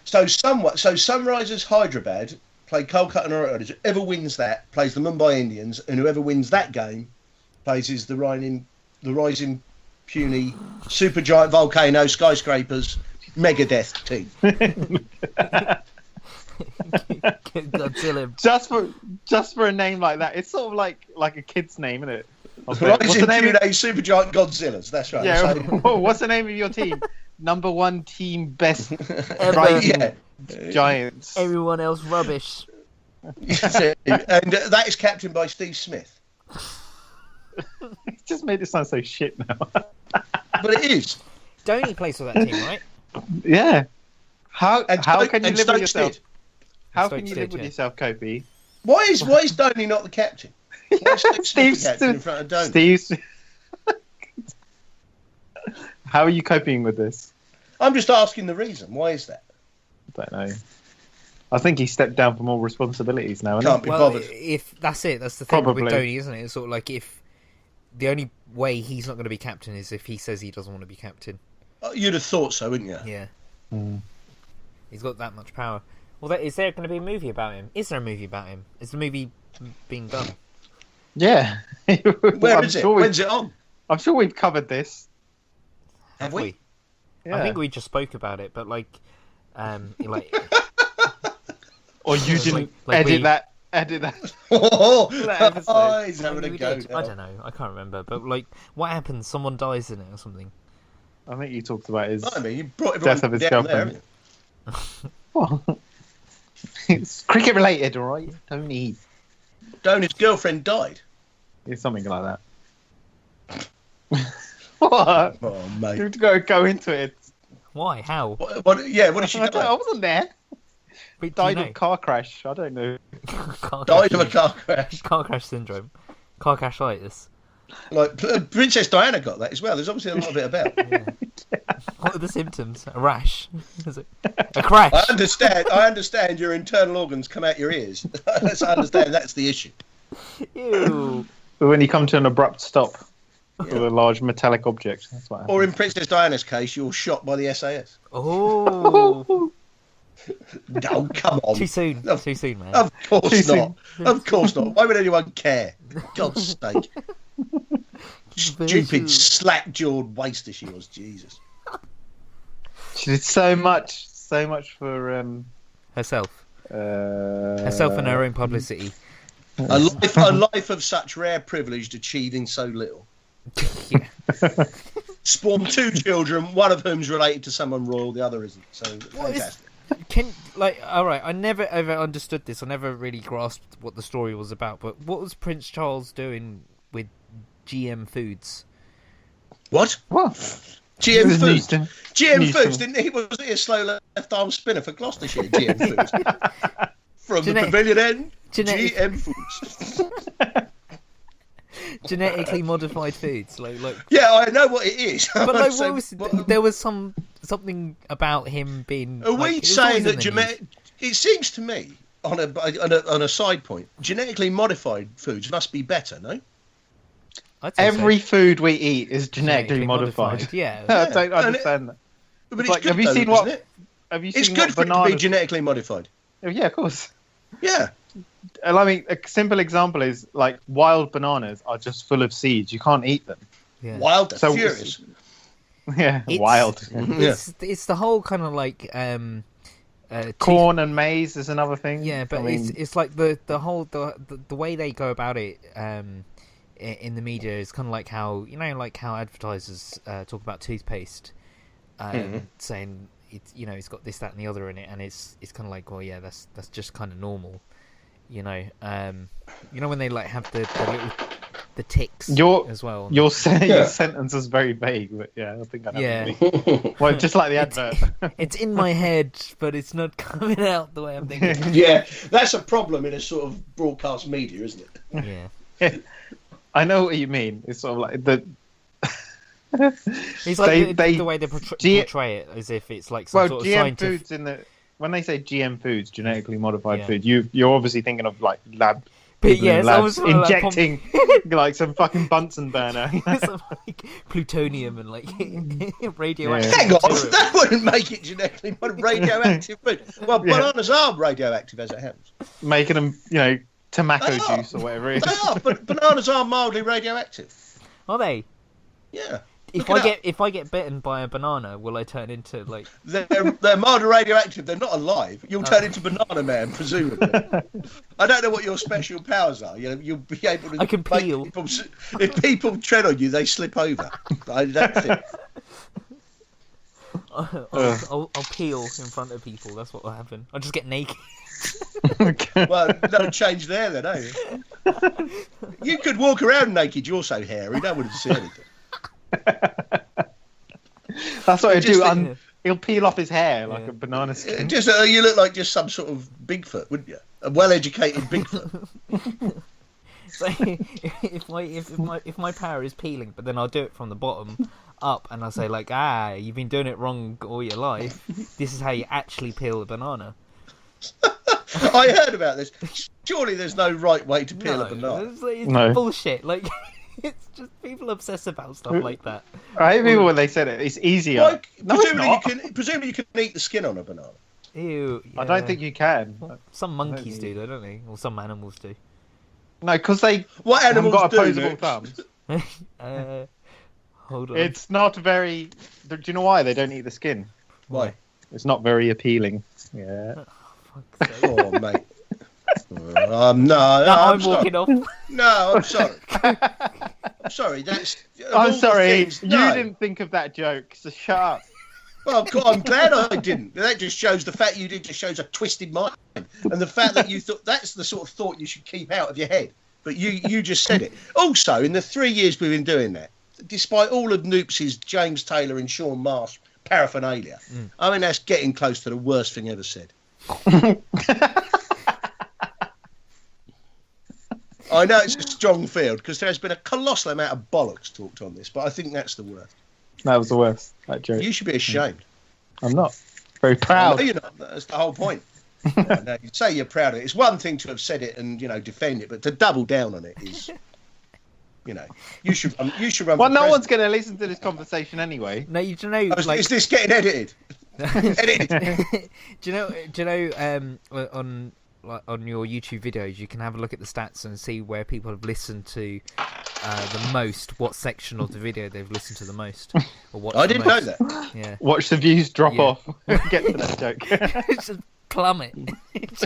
So Sunrisers Hyderabad play Kolkata Knight Riders. Whoever wins that plays the Mumbai Indians, and whoever wins that game plays the Rising Puny Supergiant Volcano Skyscrapers Megadeth team. Godzilla. Just for a name like that, it's sort of like a kid's name, isn't it? What's the name of Supergiant Godzillas? That's right. Yeah. So... What's the name of your team? Number 1 team, best giants. Everyone else rubbish. And that is captained by Steve Smith. It just made it sound so shit now. But it is. Donny plays for that team, right? Yeah. How can you live with yourself? Did. How can you live with yourself, Kobe? Why is Donny not the captain? Why is Steve the captain in front of Donny? Steve's... How are you coping with this? I'm just asking the reason. Why is that? I don't know. I think he stepped down from all responsibilities now. Can't be bothered. If that's it, that's the thing Probably. with Donny, isn't it? It's sort of like if the only way he's not going to be captain is if he says he doesn't want to be captain. You'd have thought so, wouldn't you? Yeah. Mm. He's got that much power. Well, is there going to be a movie about him? Is there a movie about him? Is the movie being done? Yeah. Where is it? When's it on? I'm sure we've covered this. Have we? Yeah. I think we just spoke about it, but like. Or you didn't edit that. Oh, he's having a go. I don't know. I can't remember. But like, what happens? Someone dies in it or something. I think you talked about his you brought death of his girlfriend. Well, it's cricket related, all right? Tony. Donny's girlfriend died. It's something like that. What? Oh, mate. You've got to go into it. Why? How? What did she die? I wasn't there. Wait, Died of a car crash. I don't know. Died of a car crash. Car crash syndrome. Car crashitis. Like Princess Diana got that as well. There's obviously a lot of it about. Yeah. What are the symptoms? A rash? Is it a crash? I understand your internal organs come out your ears. I understand that's the issue. Ew. When you come to an abrupt stop with a large metallic object, that's what happens. Or in Princess Diana's case, you're shot by the SAS. Oh. No, come on. Too soon, man. Of course not. Of course not. Why would anyone care? God's sake. Stupid, slack-jawed waster she was. Jesus. She did so much for herself. Herself and her own publicity. A life of such rare privilege achieving so little. Yeah. Spawned 2 children, one of whom's related to someone royal, the other isn't. So fantastic. Alright, I never ever understood this. I never really grasped what the story was about. But what was Prince Charles doing with GM Foods? What? GM Foods. GM Foods, didn't he? Wasn't he a slow left arm spinner for Gloucestershire? GM Foods. From the pavilion end, GM Foods. Genetically modified foods, like. Yeah, I know what it is. But like, there was something about him being. Are we saying that it seems to me, on a side point, genetically modified foods must be better, no? Every food we eat is genetically modified. Yeah. I don't understand that. But it's like, good, have you though, seen isn't what? it? Have you It's seen good what for it to bananas? be genetically modified. Yeah, of course. Yeah. And I mean, a simple example is like wild bananas are just full of seeds. You can't eat them. Yeah. Wild, furious. Yeah, wild. It's the whole kind of like corn and maize is another thing. Yeah, but it's like the way they go about it in the media is kind of like how advertisers talk about toothpaste, saying it's got this, that, and the other in it, and it's kind of like, well, yeah, that's just kind of normal, when they like have the ticks as well. Your sentence is very vague, but yeah, I think I know. Yeah. Well, just like the advert. It's in my head, but it's not coming out the way I'm thinking. Yeah, that's a problem in a sort of broadcast media, isn't it? Yeah. I know what you mean. It's sort of like the. It's like the way they portray it, as if it's like some sort of GM scientific. foods when they say GM foods, genetically modified food, you're obviously thinking of like lab. But yes, labs injecting like some fucking Bunsen burner. Some like plutonium and like radioactive. Hang on, that wouldn't make it genetically radioactive food. Well, bananas are radioactive as it happens. Making them, tomato juice or whatever it is. They are, but bananas are mildly radioactive. Are they? Yeah. if I get bitten by a banana, will I turn into like? They're mild radioactive. They're not alive. You'll turn into Banana Man, presumably. I don't know what your special powers are. You'll be able to. I can peel. If people tread on you, they slip over. That's it. I'll peel in front of people. That's what will happen. I'll just get naked. Well, no change there then, eh? You could walk around naked. You're so hairy. No one would see anything. That's what he'll do. He'll peel off his hair like a banana skin. You look like just some sort of Bigfoot, wouldn't you? A well-educated Bigfoot. So if my power is peeling, but then I'll do it from the bottom up, and I'll say like, you've been doing it wrong all your life. This is how you actually peel a banana. I heard about this. Surely there's no right way to peel a banana. It's bullshit. Like, it's just people obsess about stuff like that. I hate people when they said it. It's easier. Like, presumably you can eat the skin on a banana. Ew. Yeah. I don't think you can. Well, some monkeys do, though, don't they? Or some animals do. No, because they what animals got do, opposable thumbs. Hold on. It's not very. Do you know why they don't eat the skin? Why? It's not very appealing. Yeah. Oh, mate. I'm walking off. No, I'm sorry. I'm sorry. I'm sorry. You didn't think of that joke, so shut up. Well, I'm glad I didn't. That just shows the fact you did. Just shows a twisted mind, and the fact that you thought that's the sort of thought you should keep out of your head. But you just said it. Also, in the 3 years we've been doing that, despite all of Noops's James Taylor and Sean Marsh paraphernalia, I mean that's getting close to the worst thing ever said. I know it's a strong field because there's been a colossal amount of bollocks talked on this, but I think that's the worst. That was the worst. That joke. You should be ashamed. I'm not. Very proud. No, you're not. That's the whole point. No, you say you're proud of it. It's one thing to have said it and defend it, but to double down on it is, you should run. Well, no one's going to listen to this conversation anyway. No, you know, like, is this getting edited? Edited. Do you know? On your YouTube videos, you can have a look at the stats and see where people have listened to the most, what section of the video they've listened to the most. Or I didn't know that. Yeah. Watch the views drop off. Get to that joke. It's just plummet. It's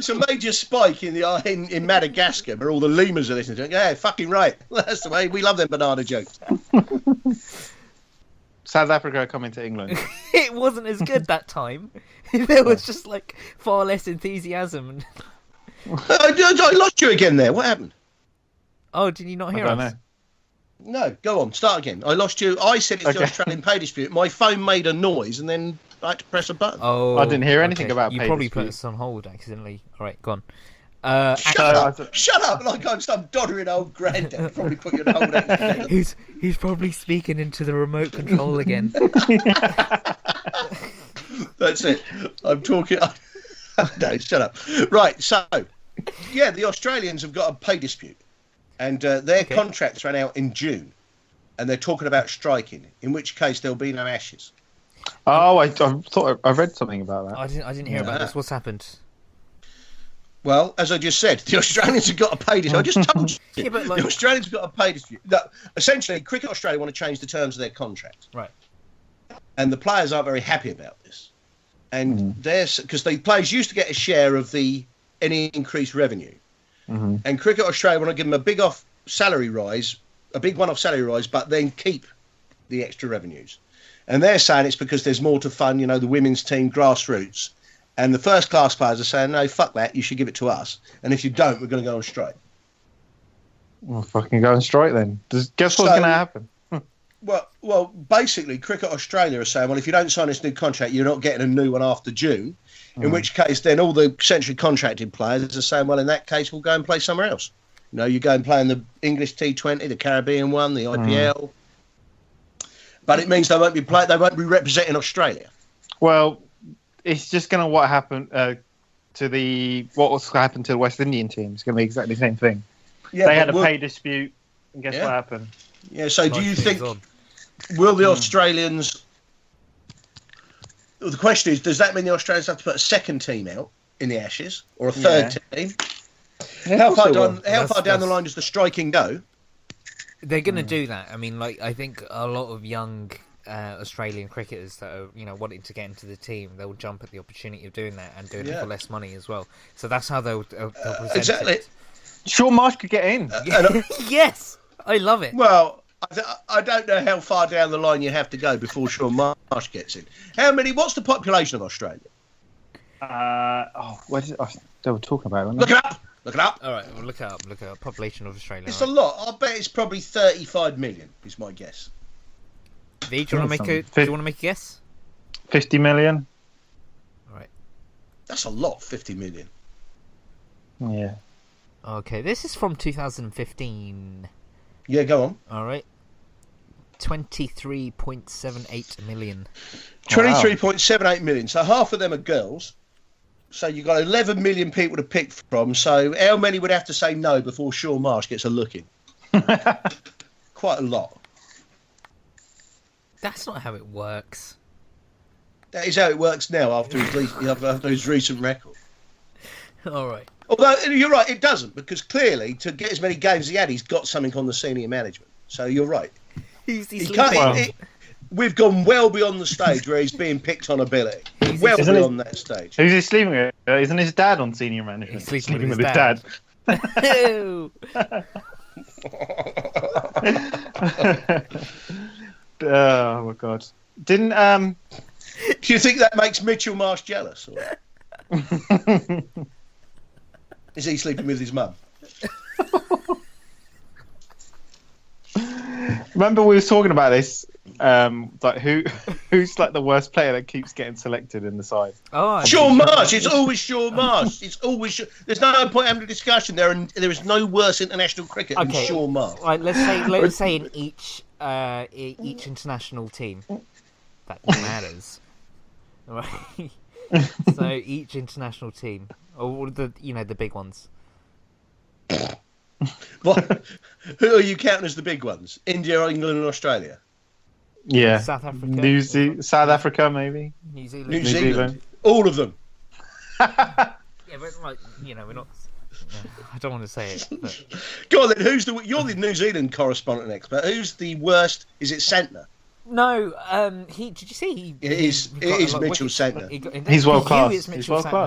a major spike in Madagascar where all the lemurs are listening to it. Yeah, fucking right. That's the way we love them banana jokes. South Africa coming to England. It wasn't as good that time. There was just like far less enthusiasm. I lost you again there. What happened? Oh, did you not hear us? No, go on. Start again. I lost you. I said it's the Australian pay dispute. My phone made a noise and then I had to press a button. Oh, I didn't hear anything about you pay probably dispute. put us on hold accidentally. All right, go on. Shut up! Like I'm some doddering old granddad. Probably put you on hold accidentally. He's probably speaking into the remote control again. That's it. I'm talking. No, shut up. Right. So, yeah, the Australians have got a pay dispute, and their contracts ran out in June, and they're talking about striking. In which case, there'll be no Ashes. Oh, I thought I read something about that. I didn't hear about this. What's happened? Well, as I just said, the Australians have got a pay dispute. I just told you. Yeah, but like... The Australians have got a pay dispute. No, essentially, Cricket Australia want to change the terms of their contract. Right. And the players aren't very happy about this. And because the players used to get a share of any increased revenue. Mm-hmm. And Cricket Australia want to give them a big one-off salary rise, but then keep the extra revenues. And they're saying it's because there's more to fund, the women's team, grassroots. And the first class players are saying, no, fuck that, you should give it to us. And if you don't, we're going to go on strike. Well, fucking go on strike then. Guess what's going to happen? Well, basically, Cricket Australia are saying, well, if you don't sign this new contract, you're not getting a new one after June. In which case, then all the centrally contracted players are saying, well, in that case, we'll go and play somewhere else. You go and play in the English T20, the Caribbean one, the IPL. But it means they won't be representing Australia. Well, it's just going to what happened to what's happened to the West Indian team. It's going to be exactly the same thing. Yeah, they had a pay dispute, and guess what happened? Yeah. So, do you think will the Australians? Well, the question is, does that mean the Australians have to put a second team out in the Ashes or a third team? Yeah, how far down the line does the striking go? They're going to do that. I mean, like, I think a lot of young Australian cricketers that are, wanting to get into the team, they'll jump at the opportunity of doing that and doing it for less money as well. So that's how they'll present exactly. it. Sean Marsh could get in. Yes, I love it. Well, I don't know how far down the line you have to go before Sean Marsh gets in. What's the population of Australia? They were talking about it. Look it up. Look it up. All right, well, look it up. Population of Australia. It's a lot. I bet it's probably 35 million. Is my guess. V, do you want to make a guess? 50 million. All right. That's a lot. 50 million. Yeah. Okay, this is from 2015. Yeah, go on. All right. 23.78 million. 23.78 million. So half of them are girls. So you've got 11 million people to pick from. So how many would have to say no before Sean Marsh gets a look in? Quite a lot. That's not how it works. That is how it works now after his recent record. All right. Although you're right, it doesn't, because clearly to get as many games as he had, he's got something on the senior management. So you're right. We've gone well beyond the stage where he's being picked on ability. Well beyond that stage. Who's he sleeping with? Isn't his dad on senior management? He's sleeping with his dad. Oh my god! Didn't Do you think that makes Mitchell Marsh jealous? Or... Is he sleeping with his mum? Remember we were talking about this, like who's like the worst player that keeps getting selected in the side? Sean Marsh. It's always Sean Marsh. It's always. There's no point having a discussion. There is no worse international cricket than Sean Marsh. Right, let's say in each international team that matters. Right. So each international team, or the big ones. What? Who are you counting as the big ones? India, England, and Australia. Yeah. South Africa. South Africa, maybe. New Zealand. New Zealand. All of them. Yeah, but we're not. I don't want to say it. But... Go on then. You're the New Zealand correspondent expert. Who's the worst? Is it Santner? No. Did you see? It is Mitchell Santner. He's world class.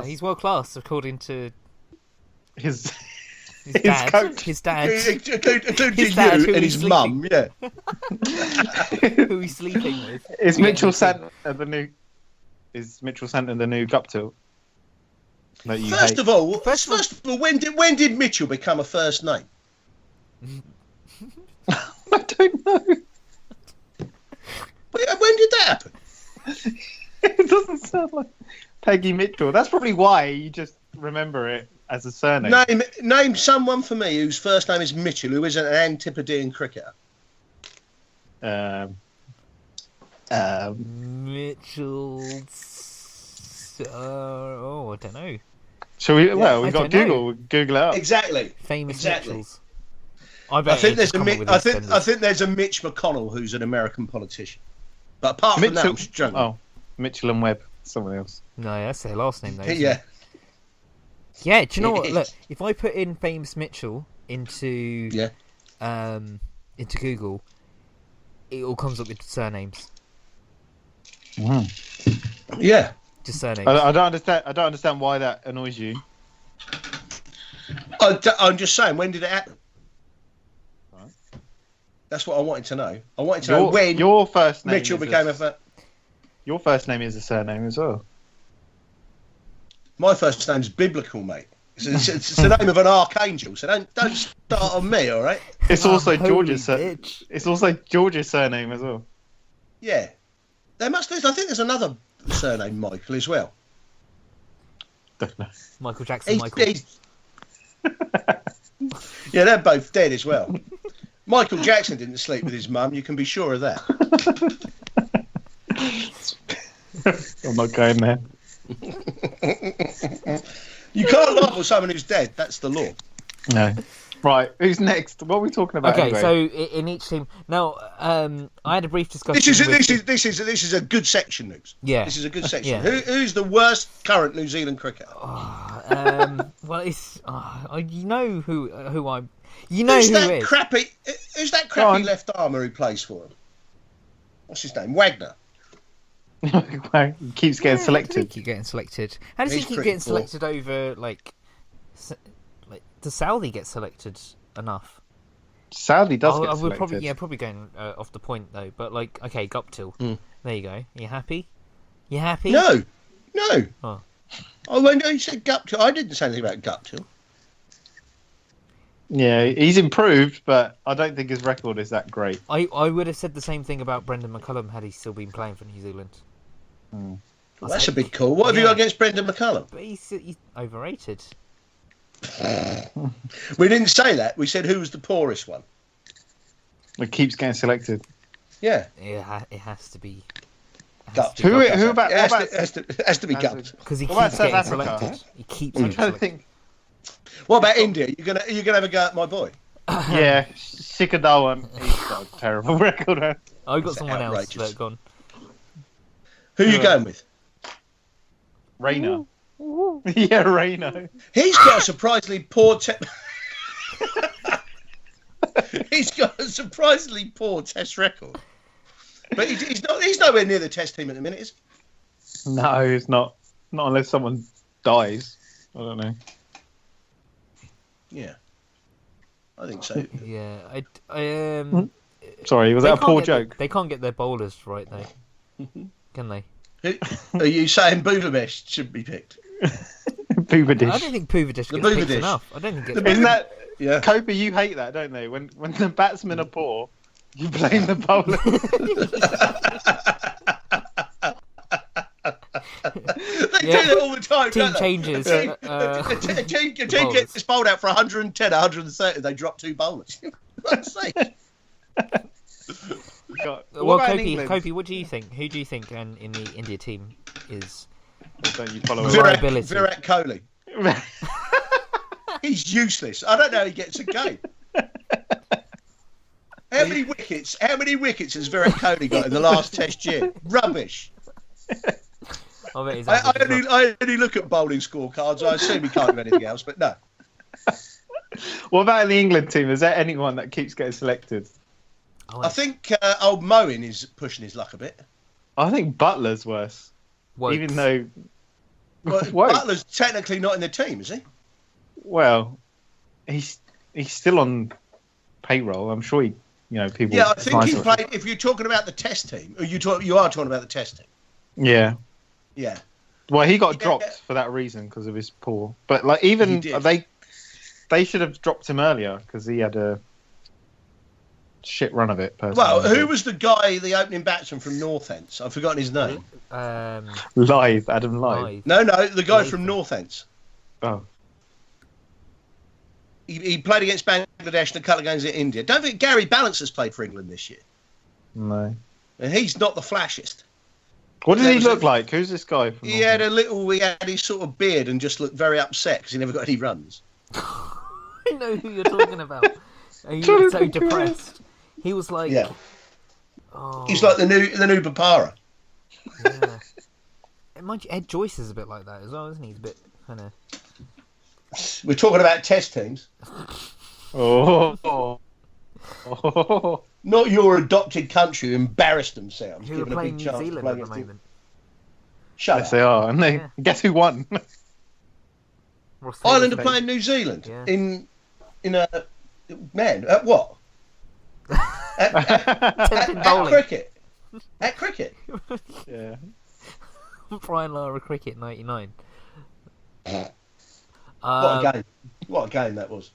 He's world class according to his dad. coach. His dad. Including His dad, you and his mum. Yeah. Who he's sleeping with? Is Mitchell Santner the new? Is Mitchell Santner the new Guptill? First of all, when did Mitchell become a first name? I don't know. When did that happen? It doesn't sound like Peggy Mitchell. That's probably why you just remember it as a surname. Name someone for me whose first name is Mitchell, who isn't an Antipodean cricketer. Mitchell. I don't know. Shall we? Well, we've got Google. We'll Google it up. Exactly. Famous exactly. Mitchells. I think there's a Mitch McConnell who's an American politician. But apart from that, I'm drunk. Oh, Mitchell and Webb. Someone else. No, that's their last name though. Yeah. Yeah. Do you know what? Look, if I put in famous Mitchell into Google, it all comes up with surnames. Yeah. Just surnames. I don't understand. I don't understand why that annoys you. I'm just saying, when did it happen? Right. That's what I wanted to know. I wanted to know when your first name Mitchell became a. Your first name is a surname as well. My first name's biblical, mate. It's the name of an archangel. So don't start on me, all right? It's also George's. It's also George's surname as well. Yeah, I think there's another surname Michael as well. Don't know. Michael Jackson. Michael. Yeah, they're both dead as well. Michael Jackson didn't sleep with his mum. You can be sure of that. I'm not going there. You can't laugh at someone who's dead. That's the law. No. Right. Who's next? What are we talking about? Okay, anyway? so in each team now, I had a brief discussion. This is a good section, Noobs. Yeah, this is a good section. Yeah. Who's the worst current New Zealand cricketer? Well, it's you know who You know who's who that is. Who's that crappy left armer who plays for him? What's his name? Wagner. He keeps getting How selected. does he keep getting selected? How does he He's keep pretty getting poor. selected over does Southey get selected enough? Sadly, does I get would selected. probably going off the point though. But okay, Guptill. There you go. You happy? You happy? No. Oh. Oh, when you said Guptill, I didn't say anything about Guptill. Yeah, he's improved, but I don't think his record is that great. I would have said the same thing about Brendan McCullum had he still been playing for New Zealand. Well, that's a big call. What have you got against Brendan McCullum? But he's overrated. We didn't say that. We said who was the poorest one. It keeps getting selected. Yeah. It has to be. Guptill. Who about? It What has to be Guptill. Because he What keeps about getting South Africa? selected. He keeps I'm getting trying to selected. think. What about India? You're gonna have a go at my boy? Yeah, Sikadawan. He's got a terrible record. Man. I've got That's someone else outrageous. that gone. Who are you going with? Rayner. Yeah, Rayner. He's got a surprisingly poor He's got a surprisingly poor Test record. But he's nowhere near the Test team at the minute, is he? No, it's not. Not unless someone dies. I don't know. Yeah. I think so. Yeah, Sorry, was they that a can't poor get joke? They can't get their bowlers right though, can they? Are you saying Bulamesh should be picked? Bubadish. I don't think Puva gets The picked Bubadish. enough. I don't think it's Isn't that Yeah. Copa? You hate that, don't they? When the batsmen are poor, you blame the bowler. They do that all the time. Team don't they? changes. A team gets bowled out for 110, 130. They drop two bowlers. For God's sake. God. What Well, about in Kopi, England? Kopi, what do you think? Who do you think in the India team is Don't you follow Virat- it? Virat Kohli. He's useless. I don't know how he gets a game. How many wickets has Virat Kohli got in the last Test year? Rubbish. I bet he's I only look at bowling scorecards. I assume he can't do anything else, but no. What about in the England team? Is there anyone that keeps getting selected? I think old Moen is pushing his luck a bit. I think Butler's worse. Wokes. Even though, Well, Wokes. Butler's technically not in the team, is he? well, he's still on payroll. I'm sure people. Yeah, I think he find- played. If you're talking about the Test team, or you are talking about the Test team. Yeah. Yeah. Well, he got Yeah. dropped for that reason because of his poor. But like, even He did. they should have dropped him earlier because he had a shit run of it. Personally. Well, who was the guy, the opening batsman from Northants? I've forgotten his name. Adam Adam Live? Live. No, the guy Latham. from Northants. Oh, He played against Bangladesh and a couple of games in India. Don't think Gary Balance has played for England this year. no. And he's not the flashiest. What does There he was look a- like? Who's this guy? From He had his sort of beard and just looked very upset because he never got any runs. I know who you're talking about. He looked so depressed. He was like, Yeah. oh, He's like the new Papara. yeah. Mind you, Ed Joyce is a bit like that as well, isn't he? He's a bit kind of. We're talking about Test teams, Oh. not your adopted country who embarrassed themselves. Who are given a playing big New chance to Zealand play at the against moment? Shut Yes, up. they are. And Yeah. guess who won? Ross Ireland are Taylor's playing New Zealand Yeah. in a at what? Tempting At bowling. cricket. At cricket. yeah. Brian Lara Cricket 99. What a game! What a game that was.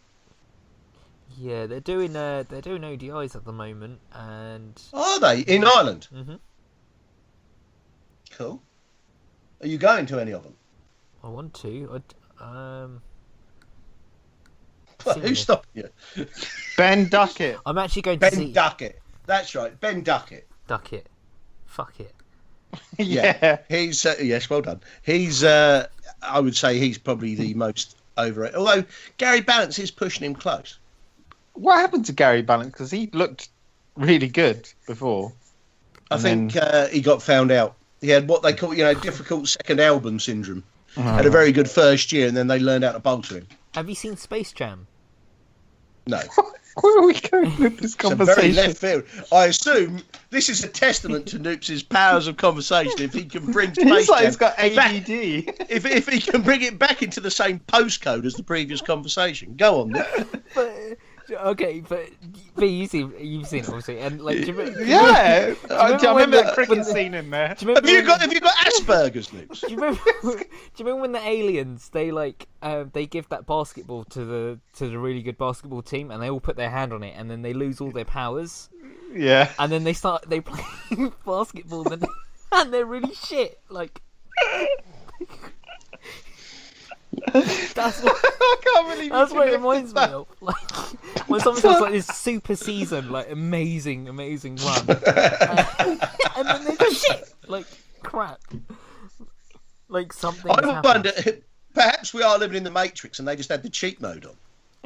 Yeah, they're doing ODIs at the moment, and Are they in Ireland? Mhm. Cool. Are you going to any of them? I want to. Who's stopping you? Ben Duckett. I'm actually going to Ben see Duckett. That's right, Ben Duckett. Duck it. Fuck it. Yeah. He's yes, well done. He's I would say he's probably the most overrated. Although Gary Balance is pushing him close. What happened to Gary Balance? Because he looked really good before. I And think he got found out. He had what they call, difficult second album syndrome. Had a very good first year, and then they learned how to bowl to him. Have you seen Space Jam? No. Where are we going with this It's a very conversation? left field. I assume this is a testament to Noops' powers of conversation. If he can bring Space It's like Jam it's got ADD. back, if he can bring it back into the same postcode as the previous conversation. Go on, Nick. But okay, but you've seen it obviously, and like, do you remember, Yeah, I remember when that the- cricket when the- scene in there. do you remember Have you got Asperger's, Noops? Do you remember? Do you remember when the aliens they give that basketball to the really good basketball team, and they all put their hand on it, and then they lose all their powers, Yeah. and then they play basketball, and they're really shit. Like that's what I can't believe that's you what it connected reminds me that. of. Like when someone does like this super season, like amazing run, and then they're just shit, like crap. Like something. I wonder, perhaps we are living in the Matrix and they just had the cheat mode on.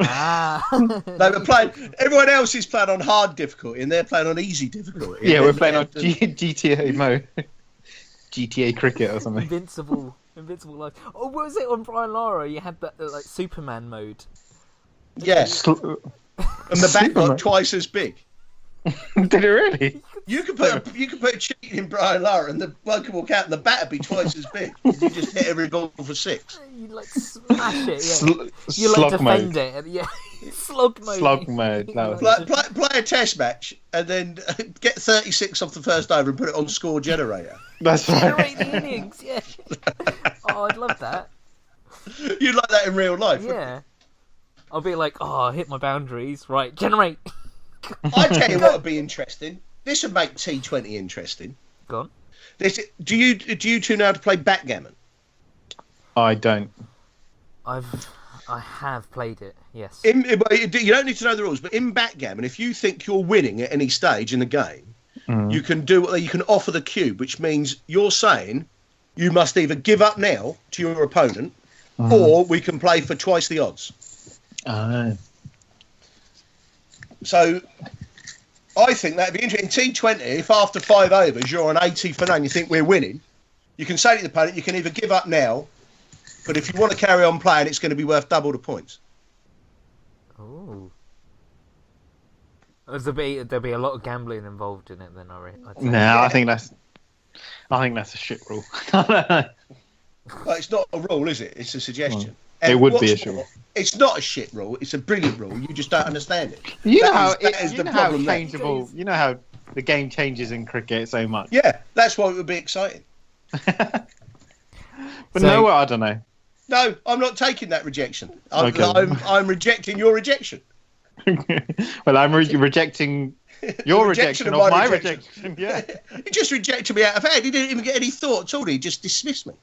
Ah. They were playing. Everyone else is playing on hard difficulty, and they're playing on easy difficulty. Yeah, And we're then playing they on had to- GTA mode. GTA cricket or something. Invincible life. Oh, what was it on Brian Lara? You had that like Superman mode. Yes, and the bat Superman. got twice as big. Did it really? You could put a cheat in Brian Lara, and the bloke could walk out, and the bat would be twice as big. You just hit every ball for 6. You like smash it. Yeah. You like Slog defend mode. it. And, yeah, slog mode. Slog mode. That was Play a test match, and then get 36 off the first over and put it on score generator. That's right. Generate the innings. Yeah. Oh, I'd love that. You'd like that in real life. wouldn't Yeah. I'll be like, oh, I hit my boundaries. Right, generate. you? I tell you what would be interesting. This would make T20 interesting. Go on. Do you two know how to play backgammon? I don't. I have played it. Yes. You don't need to know the rules, but in backgammon, if you think you're winning at any stage in the game, you can offer the cube, which means you're saying you must either give up now to your opponent, or we can play for twice the odds. So I think that'd be interesting. In T20, if after 5 overs you're on 80 for none, you think we're winning, you can say to the opponent, you can either give up now, but if you want to carry on playing, it's going to be worth double the points. Oh. There'll be a lot of gambling involved in it. Then I'd say. No, I think that's a shit rule. But it's not a rule, is it? It's a suggestion. It And would be what's a shit more, rule. It's not a shit rule. It's a brilliant rule. You just don't understand it. You know That how is the how problem there. changeable. You know how the game changes in cricket so much. Yeah, that's why it would be exciting. But So- no, I don't know. No, I'm not taking that rejection. Okay. I'm rejecting your rejection. Well, I'm rejecting your rejection of my rejection. Yeah. He just rejected me out of hand. He didn't even get any thought at all. He just dismissed me.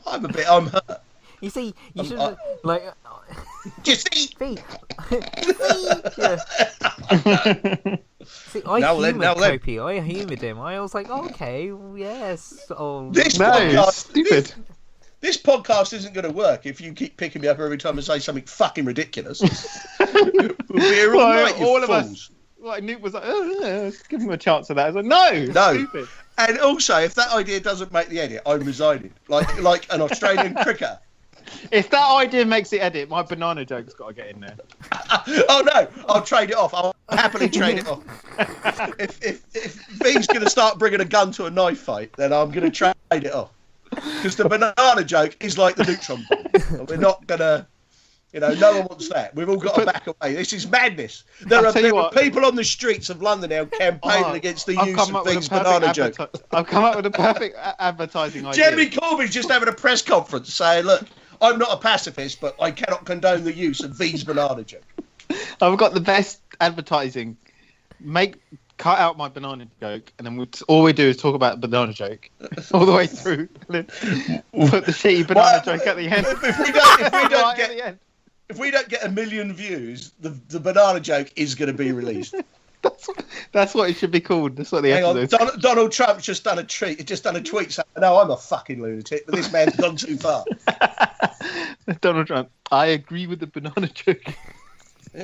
I'm hurt. You see, you should like. Do you see? Fee. Yeah. See, I Now then, humoured now then. Kopi. I humoured him. I was like, okay, well, yes. Oh, This No, podcast, it's stupid. This podcast isn't going to work if you keep picking me up every time I say something fucking ridiculous. We'll be here all Well, night, you all of fools. us. Like Newt was like, let's give him a chance of that. I was like, no, No. stupid. And also, if that idea doesn't make the edit, I'm resigning. Like an Australian cricketer. If that idea makes the edit, my banana joke's got to get in there. Oh no, I'll trade it off. I'll happily trade it off. If V's going to start bringing a gun to a knife fight, then I'm going to trade it off. Because the banana joke is like the neutron bomb. We're not going to, no one wants that. We've all got to back away. This is madness. There are people on the streets of London now campaigning against the use of V's banana joke. I've come up with a perfect advertising idea. Jeremy Corbyn's just having a press conference saying, look, I'm not a pacifist, but I cannot condone the use of V's banana joke. I've got the best advertising. Cut out my banana joke, and then all we do is talk about the banana joke all the way through. And then put the shitty banana joke at the end. If we don't get 1 million views, the banana joke is going to be released. That's what it should be called. That's what the Hang on, episode is. Donald Trump's just done a tweet saying, "No, I'm a fucking lunatic, but this man's gone too far." Donald Trump. I agree with the banana joke.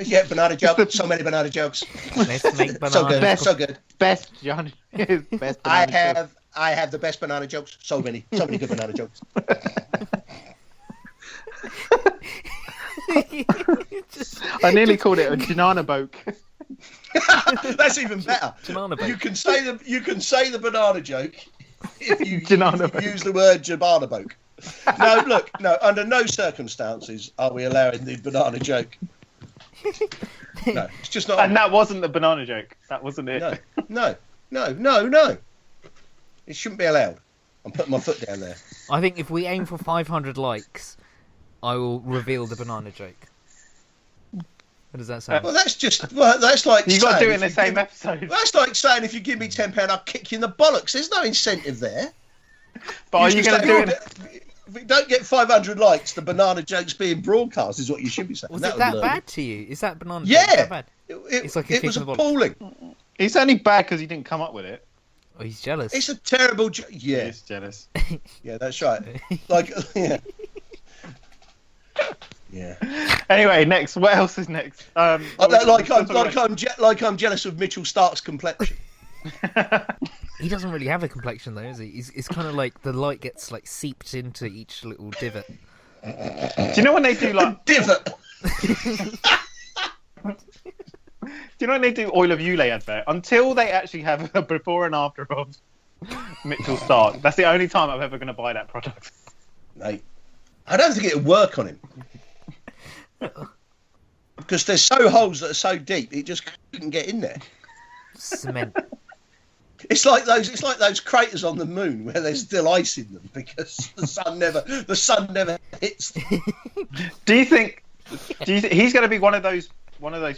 Yeah, banana joke. So many banana jokes. let's make banana. So good. Best- So good. Best John. Best banana joke. I have the best banana jokes. So many good banana jokes. I nearly called it a banana boat. That's even better. Banana boat. You can say the banana joke if you Banana boat. use the word banana boat. No, look, no. Under no circumstances are we allowing the banana joke. No, it's just not. And that wasn't the banana joke. That wasn't it. No. It shouldn't be allowed. I'm putting my foot down there. I think if we aim for 500 likes, I will reveal the banana joke. How does that sound? Well, that's like You got to saying do it in the same episode. That's like saying if you give me £10, I'll kick you in the bollocks. There's no incentive there. But are you going to do it? If we don't get 500 likes, the banana joke's being broadcast, is what you should be saying. Was it that bad to you? Is that banana Yeah. joke that bad? It's like a it kick was in the bollocks. appalling. It's only bad because he didn't come up with it. Oh, he's jealous. It's a terrible joke. Yeah, He's jealous. yeah, that's right. Like, yeah. Yeah. Anyway, next. What else is next? I'm jealous of Mitchell Stark's complexion. He doesn't really have a complexion though, is he? It's kind of like the light gets like seeped into each little divot. Do you know when they do like divot? Do you know when they do Oil of Ulay advert? Until they actually have a before and after of Mitchell Stark, that's the only time I'm ever going to buy that product. Mate, I don't think it'll work on him. Because there's so holes that are so deep, it just couldn't get in there. Cement. It's like those craters on the moon where there's still ice in them because the sun never hits them. Do you think he's going to be one of those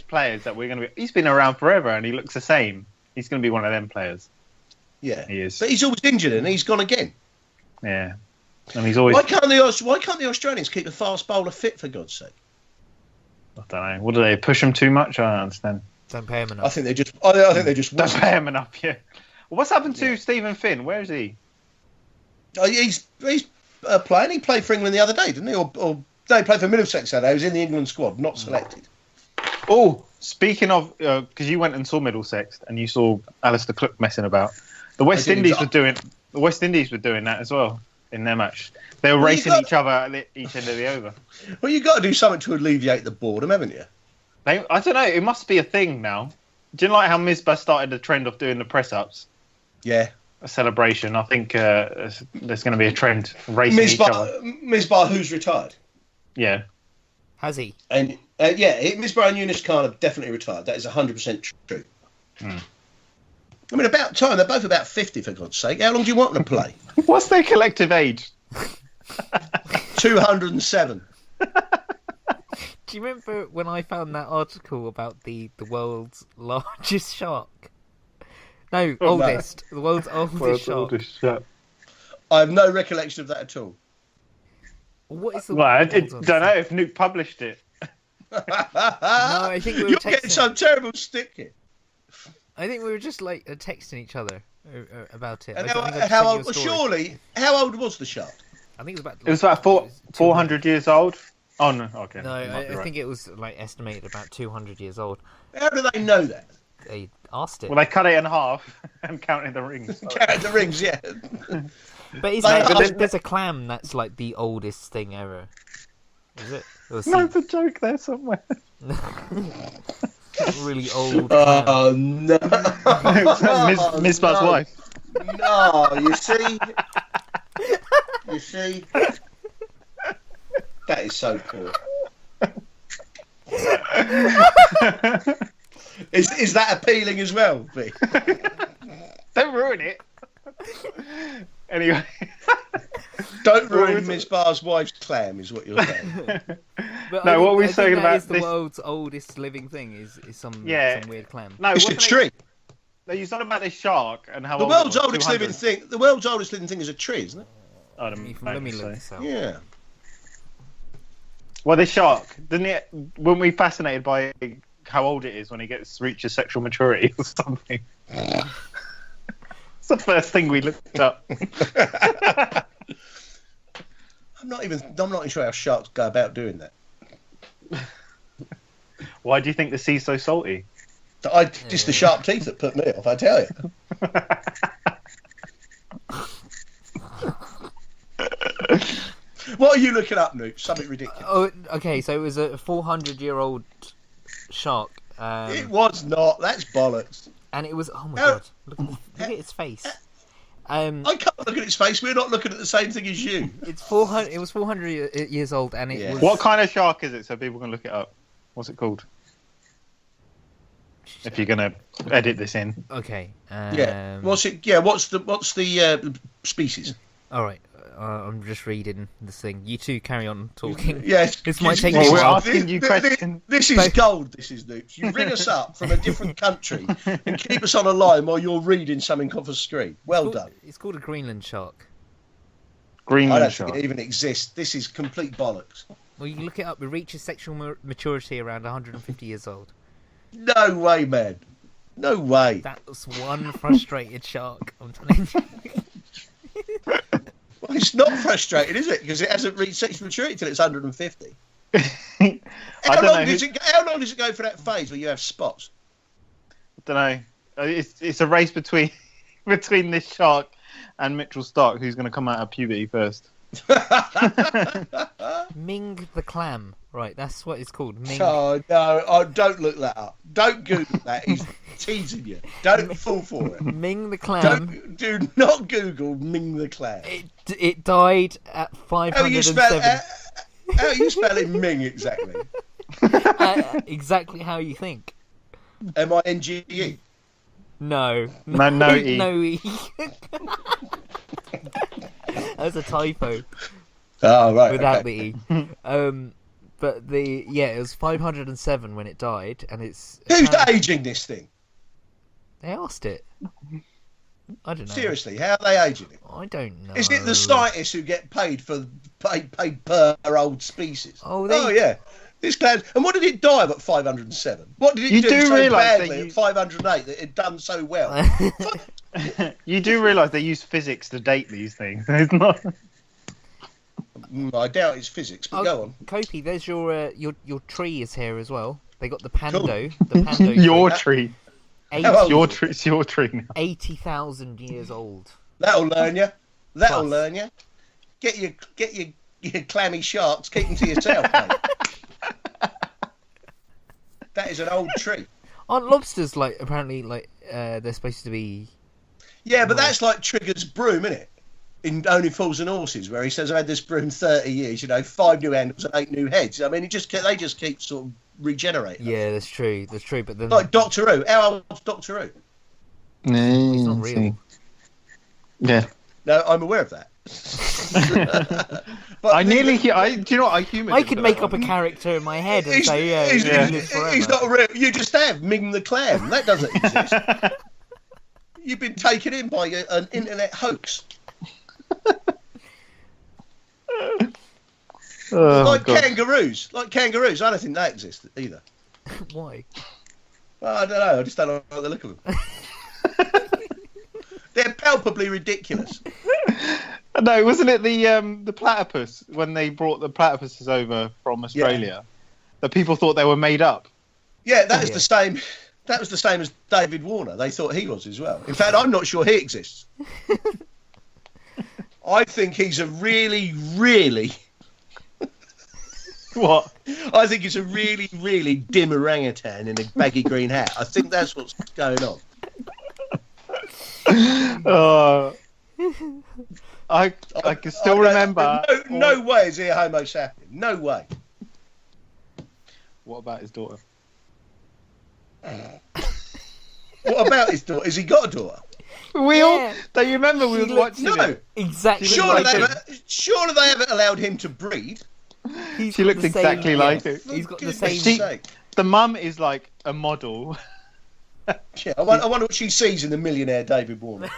players that we're going to be? He's been around forever and he looks the same. He's going to be one of them players. Yeah, he is. But he's always injured and he's gone again. Yeah, and he's always. Why can't the Australians keep the fast bowler fit for God's sake? I don't know. What do they push him too much? I don't understand. Don't pay him enough. I think they just. Don't pay him enough. Yeah. Well, what's happened to Stephen Finn? Where is he? He's playing. He played for England the other day, didn't he? Or no, he played for Middlesex the other day. He was in the England squad, not selected. Oh, speaking of, because you went and saw Middlesex and you saw Alistair Cook messing about. The West Indies were doing that as well in their match. They were racing each other at each end of the over. Well, you've got to do something to alleviate the boredom, haven't you? I don't know. It must be a thing now. Do you like how Misbah started the trend of doing the press-ups? Yeah. A celebration. I think there's going to be a trend racing each other. Misbah, who's retired? Yeah. Has he? And Misbah and Yunus Khan have definitely retired. That is 100% true. Mm. I mean, about time. They're both about 50, for God's sake. How long do you want them to play? What's their collective age? 207. Do you remember when I found that article about the world's largest shark? No, oldest. No. The world's oldest shark. I have no recollection of that at all. What is the? Well, I don't know if Nuke published it. No, I think we were You're getting some terrible stick here. I think we were just like texting each other about it. And how old was the shark? I think it was about. It was about 400 years old. Oh no, okay. No, I think it was like estimated about 200 years old. How do they know that? They asked it. Well, they cut it in half and counted the rings. Counted the rings, yeah. But there's a clam that's like the oldest thing ever. Is it? No, there's a joke there somewhere. Really old clam. Oh no! Misbah's wife. No, you see. That is so poor. Is that appealing as well, V? Don't ruin it. Anyway. Don't ruin Misbah's wife's clam, is what you're saying. No, what we're saying about is the world's oldest living thing is some weird clam. No, it's a tree. No, you're talking about this shark and how the world's oldest living thing. The world's oldest living thing is a tree, isn't it? Let me look this up. Yeah. Well, the shark, weren't we fascinated by how old it is when it reaches sexual maturity or something? It's the first thing we looked up. I'm not even sure how sharks go about doing that. Why do you think the sea's so salty? Just the sharp teeth that put me off, I tell you. What are you looking up, Noob? Something ridiculous. Oh, okay. So it was a 400-year-old shark. It was not. That's bollocks. And it was. Oh my god! Look at its face. I can't look at its face. We're not looking at the same thing as you. It's 400. It was 400 years old, and it was. What kind of shark is it? So people can look it up. What's it called? If you're gonna edit this in. Okay. What's it? Yeah. What's the species? All right. I'm just reading this thing. You two carry on talking. Yes. This might take Well, me a we're while. asking you questions. This is gold. This is Noops. You ring us up from a different country and keep us on a line while you're reading something off a screen. Well done. It's called a Greenland shark. I Greenland don't shark. think it even exists. This is complete bollocks. Well, you can look it up. It reaches sexual maturity around 150 years old. No way, man. No way. That's one frustrated shark. I'm telling you. Well, it's not frustrating, is it? Because it hasn't reached sexual maturity till it's 150. How long does it go for that phase where you have spots? I don't know. It's a race between this shark and Mitchell Stark. Who's going to come out of puberty first? Ming the clam. Right, that's what it's called. Ming. Oh, no. Don't look that up. Don't Google that. He's teasing you. Don't fall for it. Ming the clam. Do not Google Ming the clam. It died at 507. How are you spelling Ming exactly? Exactly how you think. M-I-N-G-E? No. No E. No E. That's a typo. Oh, right. Without okay. the E. But it was 507 when it died, and it's. Who's aging this thing? They asked it. I don't know. Seriously, how are they aging it? I don't know. Is it the scientists who get paid per old species? Oh yeah. This clown. And what did it die of at 507? What did it do so badly at 508 that it had done so well? You do realise they use physics to date these things. It's not. I doubt it's physics, but go on. Kopi, there's your tree is here as well. They got the pando. Cool. The pando your tree. It's your tree now. 80,000 years old. That'll learn you. That'll learn you. Get your clammy sharks. Keep them to yourself, mate. That is an old tree. Aren't lobsters apparently they're supposed to be? Yeah, but that's like Trigger's broom, isn't it? In Only Fools and Horses, where he says, "I've had this broom 30 years. 5 new handles and 8 new heads." I mean, they just keep sort of regenerating. Yeah, that's true. That's true. But then, like Doctor Who, how old's Doctor Who? He's not real. Yeah. No, I'm aware of that. But do you know what? I humoured. I could make up a character in my head and say, he's not real. You just have Ming the Clam. That doesn't exist. You've been taken in by an internet hoax. Kangaroos. Like kangaroos. I don't think they exist either. Why? Well, I don't know. I just don't like the look of them. They're palpably ridiculous. No, wasn't it the platypus when they brought the platypuses over from Australia? That people thought they were made up. Yeah, that is the same. That was the same as David Warner. They thought he was as well. In fact, I'm not sure he exists. I think he's a really, really. What? I think it's a really, really dim orangutan in a baggy green hat. I think that's what's going on. I can still remember. No way is he a Homo sapien. No way. What about his daughter? What about his daughter? Has he got a daughter? Don't you remember we were watching it? No, exactly. Surely they haven't allowed him to breed. She looked exactly like it. He's got the same. The mum is like a model. Yeah, I wonder what she sees in the millionaire David Warner.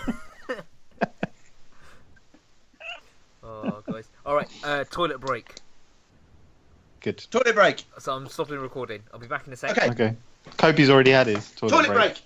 Oh, guys. All right, toilet break. Good. Toilet break. So I'm stopping recording. I'll be back in a second. Okay. Kopi's already had his toilet break.